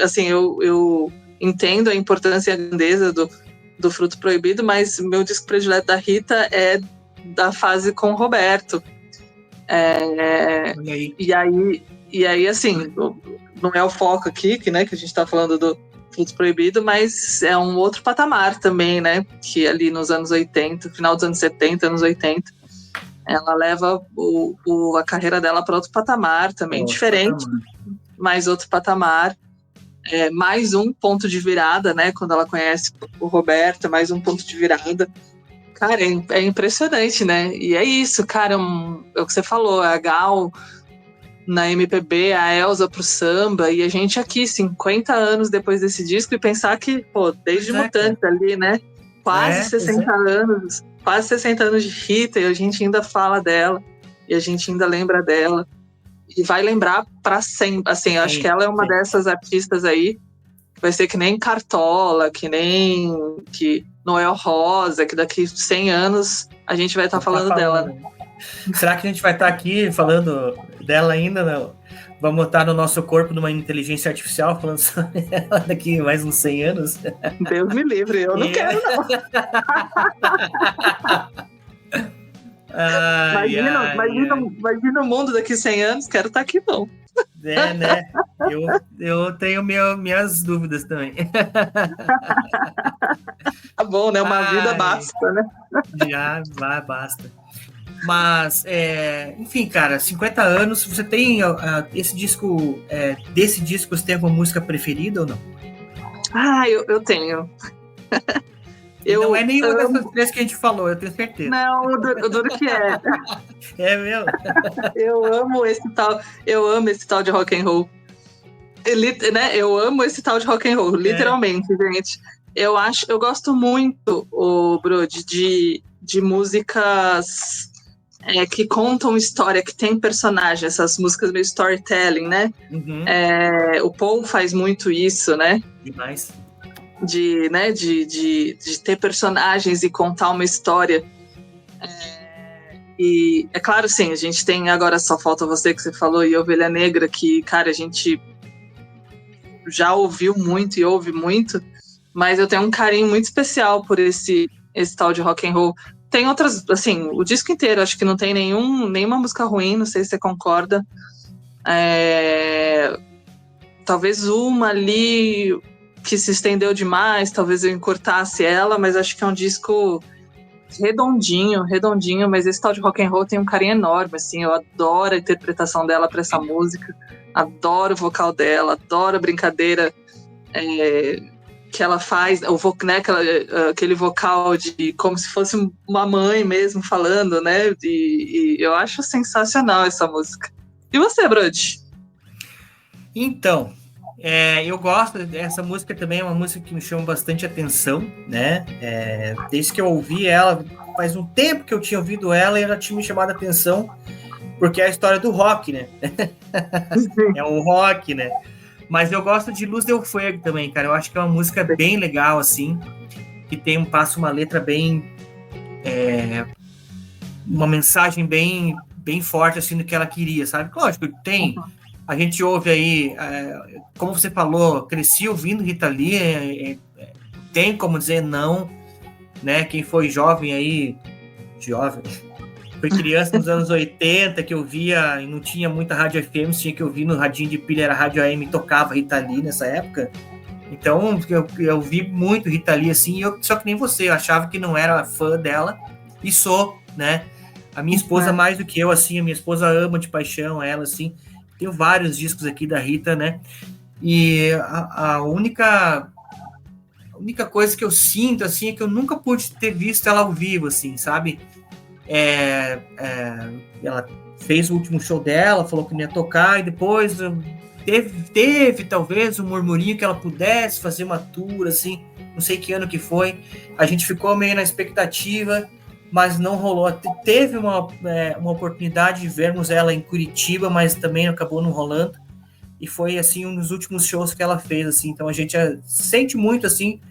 assim, eu entendo a importância e a grandeza do Fruto Proibido, mas o meu disco predileto da Rita é da fase com o Roberto. E aí, assim, não é o foco aqui, que a gente está falando do Fruto Proibido, mas é um outro patamar também, né? Que ali nos anos 80, final dos anos 70, anos 80, ela leva a carreira dela para outro patamar também, diferente, mas outro patamar. Mais um ponto de virada, né? Quando ela conhece o Roberto, mais um ponto de virada. Cara, é impressionante, né? E é isso, cara, é o que você falou, a Gal na MPB, a Elza pro samba, e a gente aqui, 50 anos depois desse disco, e pensar que, pô, desde Mutantes ali, né? Quase 60 anos de Rita, e a gente ainda fala dela, e a gente ainda lembra dela, e vai lembrar pra sempre. Assim, eu acho que ela é uma dessas artistas aí, que vai ser que nem Cartola, que nem Noel Rosa, que daqui 100 anos a gente vai estar falando dela. Será que a gente vai estar aqui falando dela ainda? Não? Vamos estar no nosso corpo numa inteligência artificial falando sobre ela daqui mais uns 100 anos? Deus me livre, eu não quero, não. Imagina o mundo daqui 100 anos, quero estar aqui, não. Né? Eu tenho minhas dúvidas também. Tá bom, né? Uma vida basta, né? Já basta. Mas, enfim, cara, 50 anos, você tem esse disco, desse disco, você tem alguma música preferida ou não? Eu tenho. Não é nenhuma dessas três que a gente falou, eu tenho certeza. Não, eu duro que é. É mesmo? Eu amo esse tal de rock and roll. Né? Eu amo esse tal de rock and roll, literalmente, gente. Eu gosto muito, Brody, de músicas que contam história, que tem personagem, essas músicas meio storytelling, né? Uhum. O Paul faz muito isso, né? Demais. De ter personagens e contar uma história. E é claro, sim, a gente tem agora Só Falta Você, que você falou, e Ovelha Negra, que, cara, a gente já ouviu muito e ouve muito, mas eu tenho um carinho muito especial por esse tal de rock and roll. Tem outras, assim, o disco inteiro, acho que não tem nenhuma música ruim, não sei se você concorda. Talvez uma ali que se estendeu demais, talvez eu encurtasse ela, mas acho que é um disco redondinho, mas esse tal de rock and roll tem um carinho enorme, assim, eu adoro a interpretação dela para essa música, adoro o vocal dela, adoro a brincadeira que ela faz, né, aquele vocal de como se fosse uma mãe mesmo falando, né, e eu acho sensacional essa música. E você, Brody? Então, eu gosto dessa música também, é uma música que me chama bastante atenção, né, desde que eu ouvi ela, faz um tempo que eu tinha ouvido ela e ela tinha me chamado a atenção, porque é a história do rock, né, é um rock, né, mas eu gosto de Luz del Fuego também, cara, eu acho que é uma música bem legal, assim, que passa uma letra bem, uma mensagem bem forte, assim, do que ela queria, sabe, lógico, a gente ouve aí, como você falou, cresci ouvindo Rita Lee, tem como dizer não, né? Quem foi jovem aí, foi criança nos anos 80, que eu via e não tinha muita rádio FM, tinha que ouvir no radinho de pilha, era rádio AM, tocava Rita Lee nessa época. Então, eu vi muito Rita Lee, assim, só que nem você, eu achava que não era fã dela, e sou, né? A minha esposa, mais do que eu, assim, a minha esposa ama de paixão ela, assim. Tenho vários discos aqui da Rita, né? E a única coisa que eu sinto, assim, é que eu nunca pude ter visto ela ao vivo, assim, sabe? Ela fez o último show dela, falou que não ia tocar, e depois teve talvez um murmurinho que ela pudesse fazer uma tour, assim, não sei que ano que foi. A gente ficou meio na expectativa, mas não rolou. Teve uma oportunidade de vermos ela em Curitiba, mas também acabou não rolando. E foi, assim, um dos últimos shows que ela fez, assim. Então a gente sente muito, assim,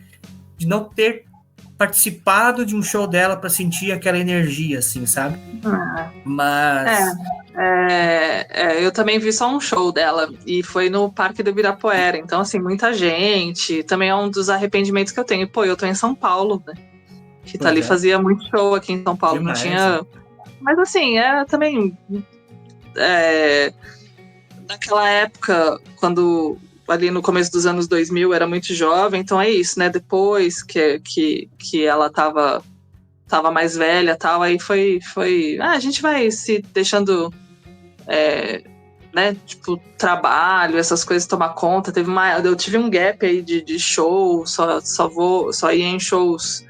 de não ter participado de um show dela para sentir aquela energia, assim, sabe? Mas... eu também vi só um show dela, e foi no Parque do Ibirapuera. Então, assim, muita gente. Também é um dos arrependimentos que eu tenho. Pô, eu tô em São Paulo, né? Rita Lee fazia muito show aqui em São Paulo. Demais, não tinha... Né? Mas, assim, também... naquela época, quando ali no começo dos anos 2000 era muito jovem, então é isso, né? Depois que ela tava mais velha, tal, aí foi a gente vai se deixando né, tipo, trabalho, essas coisas tomar conta. Eu tive um gap aí de show, só ia em shows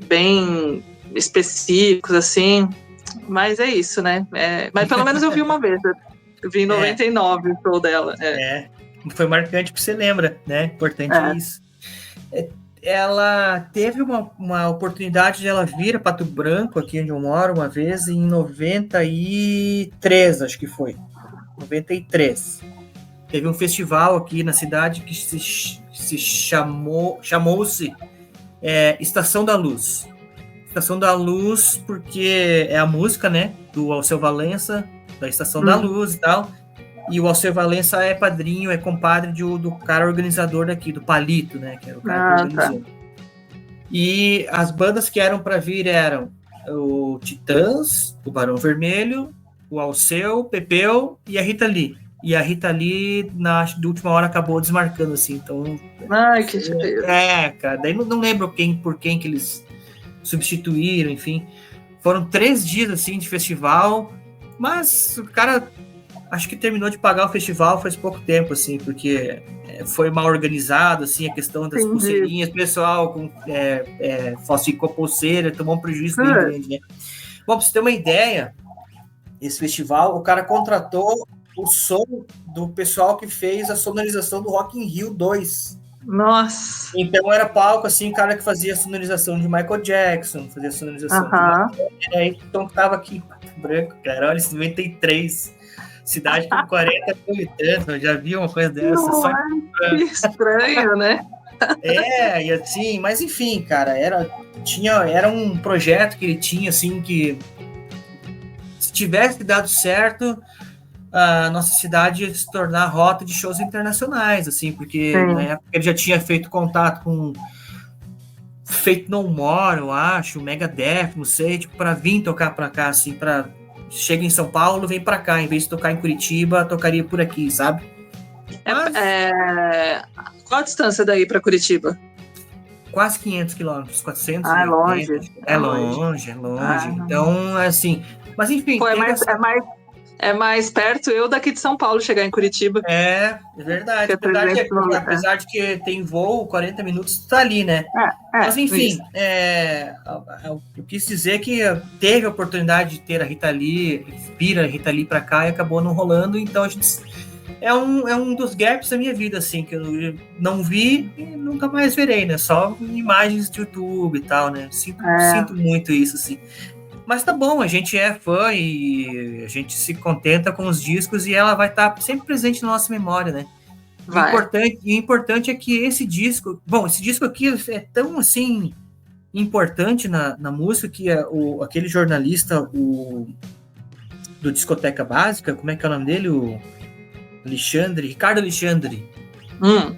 bem específicos, assim, mas é isso, né? Mas pelo menos eu vi uma vez. Eu vi em 99 o show dela. Foi marcante porque você lembra, né? Importante é isso. Ela teve uma oportunidade de ela vir a Pato Branco, aqui onde eu moro, uma vez, em 93, acho que foi. 93. Teve um festival aqui na cidade que se chamou-se Estação da Luz. Estação da Luz porque é a música, né? Do Alceu Valença, da Estação da Luz e tal. E o Alceu Valença é padrinho, é compadre do cara organizador daqui, do Palito, né? Que era o cara que organizou. Tá. E as bandas que eram para vir eram o Titãs, o Barão Vermelho, o Alceu, o Pepeu e a Rita Lee. E a Rita Lee, na última hora, acabou desmarcando, assim. Então, ai, que feio. Cara. Daí não lembro por quem que eles substituíram, enfim. Foram 3 dias, assim, de festival. Mas o cara... Acho que terminou de pagar o festival faz pouco tempo, assim, porque foi mal organizado, assim, a questão das pulseirinhas, pessoal falsificou pulseira, tomou um prejuízo bem grande, né? Bom, pra você ter uma ideia, esse festival, o cara contratou o som do pessoal que fez a sonorização do Rock in Rio 2. Nossa! Então era palco, assim, o cara que fazia a sonorização de Michael Jackson, fazia a sonorização de... Aí, então tava aqui em Pato Branco, cara, olha, esse 93... Cidade com 40 mil habitantes, eu já vi uma coisa dessa. Que estranho, né? E assim, mas enfim, cara, era um projeto que ele tinha, assim, que se tivesse dado certo, a nossa cidade ia se tornar rota de shows internacionais, assim, porque na época ele já tinha feito contato com Faith No More, eu acho, Megadeth, não sei, tipo, pra vir tocar pra cá, assim, chega em São Paulo, vem pra cá, em vez de tocar em Curitiba, tocaria por aqui, sabe? Qual a distância daí pra Curitiba? Quase 500 quilômetros, 400. É longe. É longe. Então, assim... Mas, enfim... Pô, é mais perto eu daqui de São Paulo chegar em Curitiba. É verdade. Apesar de que tem voo, 40 minutos, tá ali, né? Mas, enfim, eu quis dizer que teve a oportunidade de ter a Rita Lee, a Rita Lee pra cá e acabou não rolando, então a gente... É um dos gaps da minha vida, assim, que eu não vi e nunca mais verei, né? Só imagens de YouTube e tal, né? Sinto muito isso, assim. Mas tá bom, a gente é fã e a gente se contenta com os discos e ela vai estar sempre presente na nossa memória, né? O importante é que esse disco... Bom, esse disco aqui é tão, assim, importante na música que aquele jornalista, do Discoteca Básica, como é que é o nome dele? Ricardo Alexandre.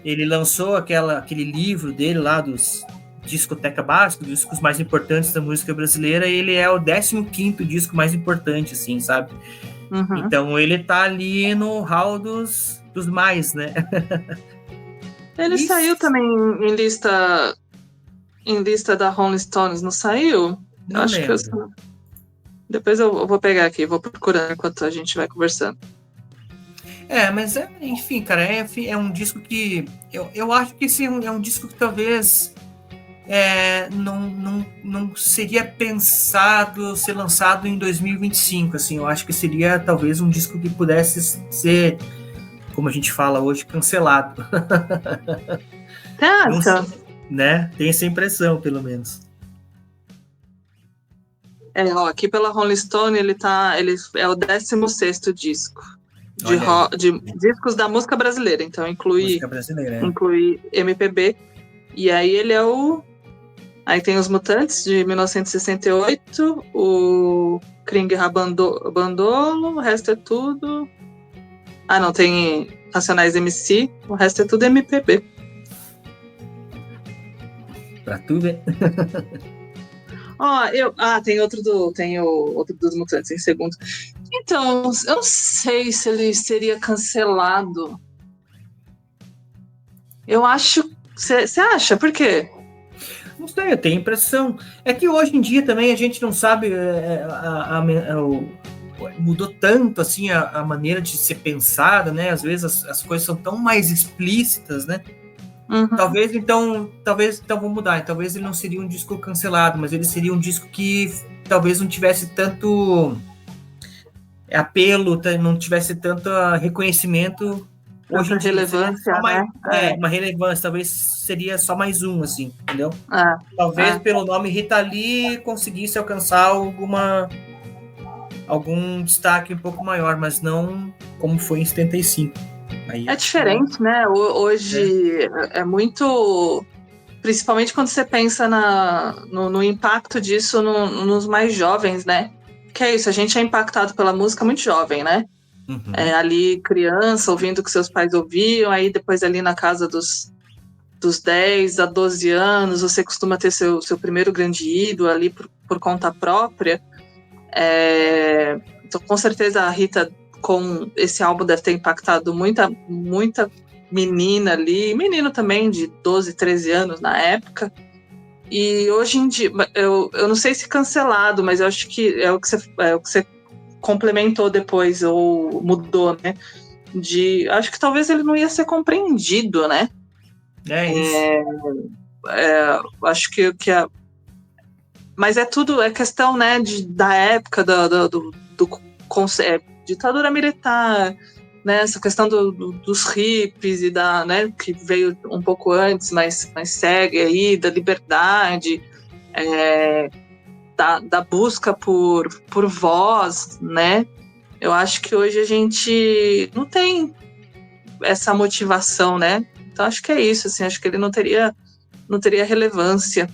Ele lançou aquele livro dele lá dos Discoteca Básica, dos discos mais importantes da música brasileira, e ele é o 15º disco mais importante, assim, sabe? Uhum. Então ele tá ali no hall dos mais, né? Ele saiu também em lista da Rolling Stones, não saiu? Não Acho lembro. que depois eu vou pegar aqui, vou procurando enquanto a gente vai conversando. Mas enfim, cara, é um disco que eu acho que esse é um disco que talvez não seria pensado ser lançado em 2025, assim. Eu acho que seria talvez um disco que pudesse ser, como a gente fala hoje, cancelado. Não sei, né? Tem essa impressão, pelo menos. Aqui pela Rolling Stone ele é o 16º disco de discos da música brasileira, então inclui MPB, e aí ele é aí tem os Mutantes de 1968, o Kringer Bandolo, o resto é tudo, não, tem Racionais MC, o resto é tudo MPB. Pra tu ver. Tem outro dos Mutantes em segundo. Então, eu não sei se ele seria cancelado. Eu acho. Você acha? Por quê? Não sei, eu tenho a impressão. É que hoje em dia também a gente não sabe. Mudou tanto assim a maneira de ser pensada, né? Às vezes as coisas são tão mais explícitas, né? Uhum. Talvez então vou mudar. Talvez ele não seria um disco cancelado, mas ele seria um disco que talvez não tivesse tanto apelo, não tivesse tanto reconhecimento. Hoje em dia, relevância, né? Uma relevância, talvez seria só mais um, assim, entendeu? Talvez pelo nome Rita Lee conseguisse alcançar algum destaque um pouco maior, mas não como foi em 75. Aí, é diferente, né? Hoje é muito... Principalmente quando você pensa no impacto disso nos mais jovens, né? Que é isso, a gente é impactado pela música muito jovem, né? Uhum. Ali criança, ouvindo o que seus pais ouviam, aí depois ali na casa dos 10 a 12 anos, você costuma ter seu primeiro grande ídolo ali por conta própria. Então, com certeza, a Rita, com esse álbum, deve ter impactado muita menina ali, menino também de 12, 13 anos na época. E hoje em dia, eu não sei se cancelado, mas eu acho que é o que você complementou depois, ou mudou, né? Acho que talvez ele não ia ser compreendido, né? Isso. Acho que mas é questão, né, da época do conceito, ditadura militar, né, essa questão dos hippies e né, que veio um pouco antes, mas segue aí, da liberdade, da busca por voz, né? Eu acho que hoje a gente não tem essa motivação, né? Então acho que é isso, assim, acho que ele não teria relevância,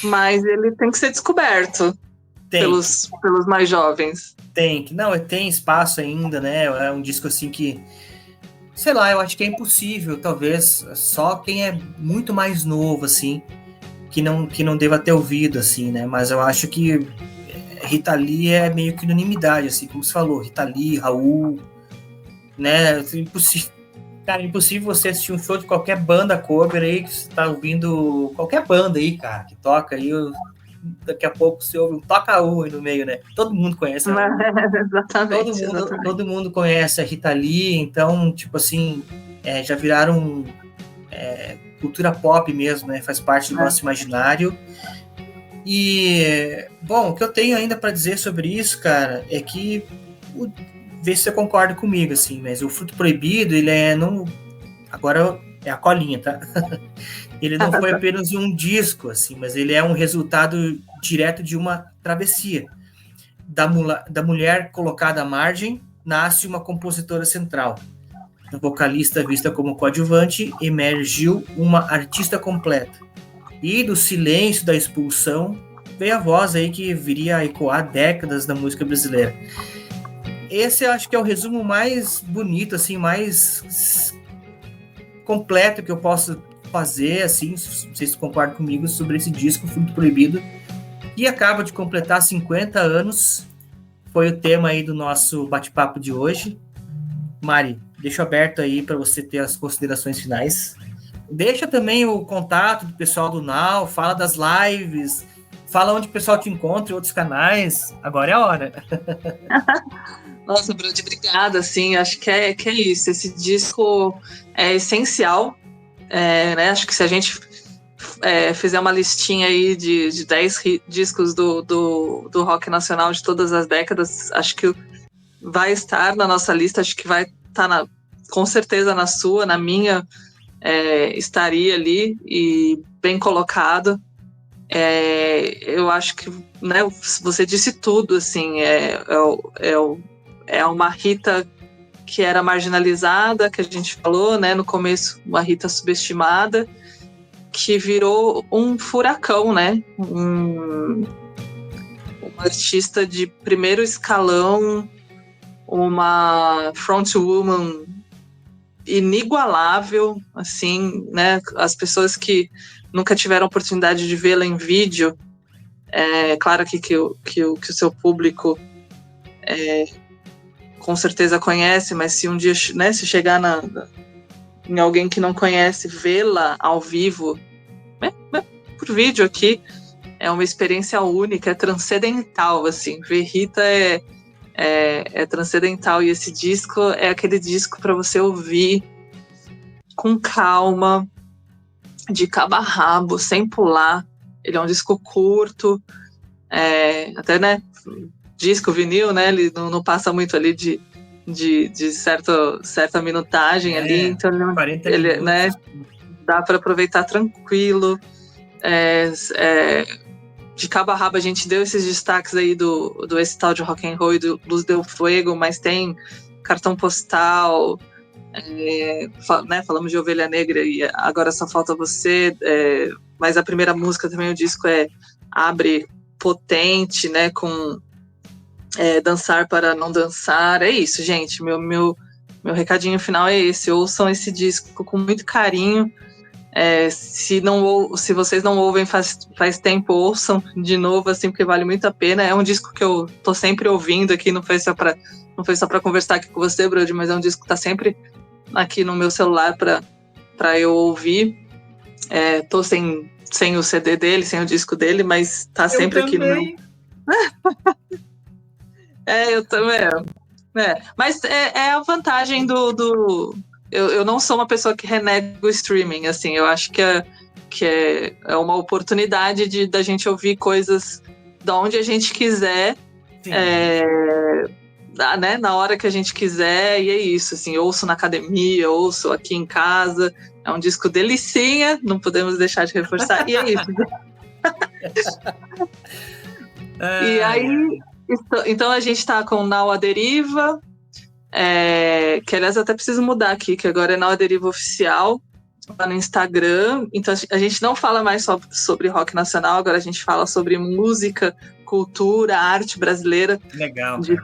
mas ele tem que ser descoberto pelos mais jovens. Tem espaço ainda, né? É um disco assim que, sei lá, eu acho que é impossível, talvez só quem é muito mais novo, assim, que não deva ter ouvido, assim, né? Mas eu acho que Rita Lee é meio que unanimidade, assim, como você falou, Rita Lee, Raul, né? Impossível você assistir um show de qualquer banda cover aí, que você tá ouvindo qualquer banda aí, cara, que toca aí, daqui a pouco você ouve um toca-u aí no meio, né? Todo mundo conhece. Exatamente. Todo mundo conhece a Rita Lee, então, tipo assim, já viraram cultura pop mesmo, né? Faz parte do nosso imaginário. E, bom, o que eu tenho ainda para dizer sobre isso, cara, é que vê se você concorda comigo, assim, mas o Fruto Proibido, ele agora é a colinha, tá? Ele não foi apenas um disco, assim, mas ele é um resultado direto de uma travessia. Da mulher colocada à margem, nasce uma compositora central. Da vocalista vista como coadjuvante, emergiu uma artista completa. E do silêncio da expulsão, veio a voz aí que viria a ecoar décadas da música brasileira. Esse eu acho que é o resumo mais bonito, assim, mais completo que eu posso fazer, assim, não sei se concordam comigo, sobre esse disco Fruto Proibido, que acaba de completar 50 anos. Foi o tema aí do nosso bate-papo de hoje. Mari, deixo aberto aí para você ter as considerações finais. Deixa também o contato do pessoal do Now, fala das lives, fala onde o pessoal te encontra em outros canais. Agora é a hora. Nossa, Brody, obrigada, assim, acho que é isso, esse disco é essencial, né, acho que se a gente fizer uma listinha aí de 10 discos do rock nacional de todas as décadas, acho que vai estar na nossa lista, acho que vai estar com certeza na sua, na minha, estaria ali e bem colocado. Eu acho que, né, você disse tudo, assim, é uma Rita que era marginalizada, que a gente falou, né, no começo, uma Rita subestimada, que virou um furacão, né, uma artista de primeiro escalão, uma frontwoman inigualável, assim, né, as pessoas que nunca tiveram oportunidade de vê-la em vídeo, claro que o seu público com certeza conhece, mas se um dia, né, se chegar em alguém que não conhece, vê-la ao vivo, por vídeo aqui, é uma experiência única, é transcendental, assim, ver Rita é transcendental, e esse disco é aquele disco para você ouvir com calma, de cabo a rabo, sem pular. Ele é um disco curto, até, né, disco, vinil, né, ele não passa muito ali de certa minutagem ali, então 40 ele minutos. né, dá para aproveitar tranquilo. De cabo a rabo a gente deu esses destaques aí do esse tal de rock and roll e do Luz del Fuego, mas tem Cartão Postal, né, falamos de Ovelha Negra e Agora Só Falta Você, mas a primeira música também, o disco abre potente, né, com Dançar para Não Dançar. É isso, gente, meu recadinho final é esse: ouçam esse disco com muito carinho. Se vocês não ouvem faz tempo, ouçam de novo, assim, porque vale muito a pena. É um disco que eu tô sempre ouvindo aqui, não foi só para conversar aqui com você, Brody, mas é um disco que tá sempre aqui no meu celular para eu ouvir. Tô sem o CD dele, sem o disco dele, mas tá sempre aqui no meu. Eu também. Mas é a vantagem do eu não sou uma pessoa que renega o streaming, assim, eu acho que é uma oportunidade da gente ouvir coisas da onde a gente quiser, né, na hora que a gente quiser, e é isso, assim, ouço na academia, ouço aqui em casa, é um disco delicinha, não podemos deixar de reforçar, e é isso. E aí, então a gente tá com Now à Deriva, que aliás até preciso mudar aqui, que agora é Now à Deriva Oficial, lá no Instagram. Então a gente não fala mais só sobre rock nacional, agora a gente fala sobre música, cultura, arte brasileira. Legal, de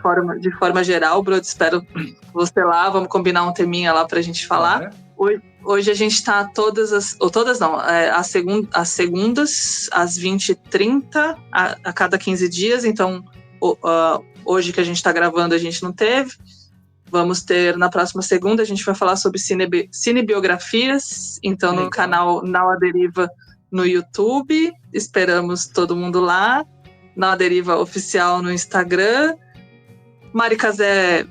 forma geral. Brody, espero você lá, vamos combinar um teminha lá pra gente falar. Hoje a gente tá às segundas, às 20h30, a cada 15 dias, então hoje que a gente tá gravando a gente não teve. Vamos ter na próxima segunda, a gente vai falar sobre cinebiografias, então no canal Now à Deriva no YouTube, esperamos todo mundo lá. Now à Deriva Oficial no Instagram. Mari Cazé,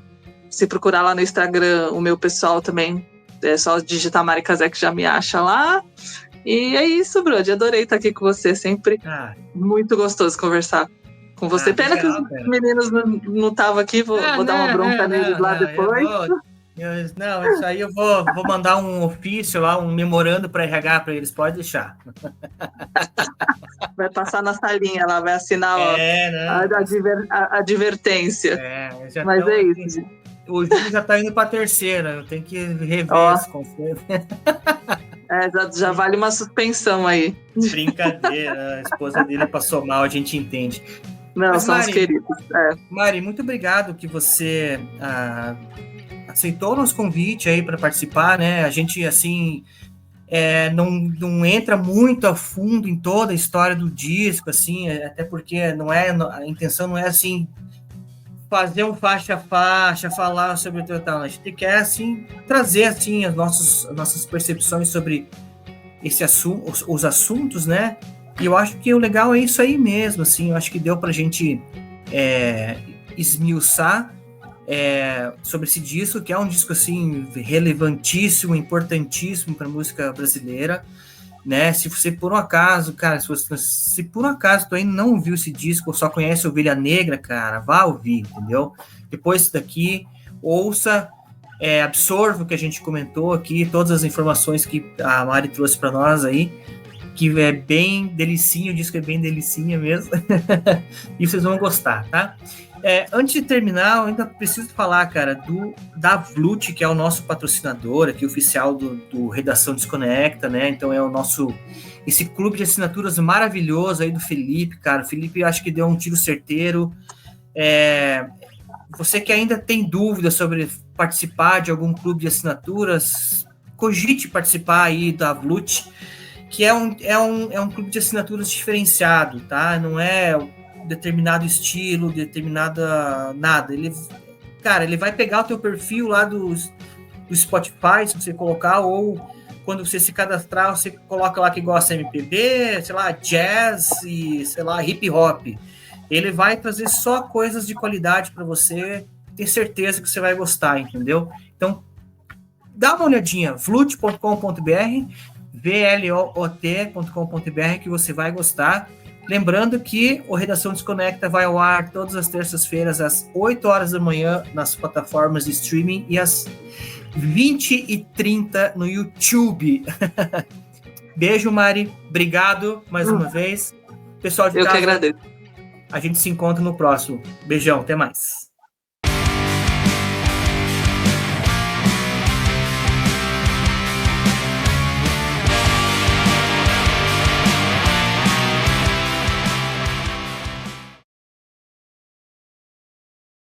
se procurar lá no Instagram, o meu pessoal também, é só digitar Mari Cazé que já me acha lá. E é isso, Brody, adorei estar aqui com você, sempre muito gostoso conversar com você. Pena que os meninos não estavam aqui, vou dar uma bronca neles lá depois. Isso aí eu vou mandar um ofício lá, um memorando para RH para eles, pode deixar. Vai passar na salinha lá, vai assinar a advertência. Mas é isso. O Júlio já está indo para a terceira, eu tenho que rever esse conceito. Já vale uma suspensão aí. Brincadeira, a esposa dele passou mal, a gente entende. Não, mas, são os queridos. Mari, muito obrigado que você aceitou o nosso convite aí para participar, né? A gente, assim, não entra muito a fundo em toda a história do disco, assim, até porque a intenção não é, assim, fazer um faixa a faixa, falar sobre o total. A gente quer, assim, trazer, assim, as nossas percepções sobre esse assunto, os assuntos, né? E eu acho que o legal é isso aí mesmo, assim, eu acho que deu pra gente esmiuçar sobre esse disco, que é um disco, assim, relevantíssimo, importantíssimo para a música brasileira, né? Se você, por um acaso, cara, se por um acaso tu ainda não ouviu esse disco, ou só conhece Ovelha Negra, cara, vá ouvir, entendeu? Depois disso daqui, ouça, absorva o que a gente comentou aqui, todas as informações que a Mari trouxe para nós aí, que é bem delicinho, o disco é bem delicinha mesmo, e vocês vão gostar, tá? Antes de terminar, eu ainda preciso falar, cara, da Vlut, que é o nosso patrocinador aqui, oficial do Redação Desconecta, né? Então é esse clube de assinaturas maravilhoso aí do Felipe, cara. O Felipe acho que deu um tiro certeiro. Você que ainda tem dúvida sobre participar de algum clube de assinaturas, cogite participar aí da Vlut, que é um clube de assinaturas diferenciado, tá? Não é determinado estilo, determinada nada. Ele vai pegar o teu perfil lá do Spotify, se você colocar, ou quando você se cadastrar, você coloca lá que gosta de MPB, sei lá, jazz e, sei lá, hip hop. Ele vai trazer só coisas de qualidade para você, ter certeza que você vai gostar, entendeu? Então, dá uma olhadinha, vlut.com.br, vlot.com.br, que você vai gostar. Lembrando que o Redação Desconecta vai ao ar todas as terças-feiras às 8 horas da manhã nas plataformas de streaming e às 20h30 no YouTube. Beijo, Mari. Obrigado mais uma vez. Pessoal de casa, eu que agradeço. A gente se encontra no próximo. Beijão, até mais.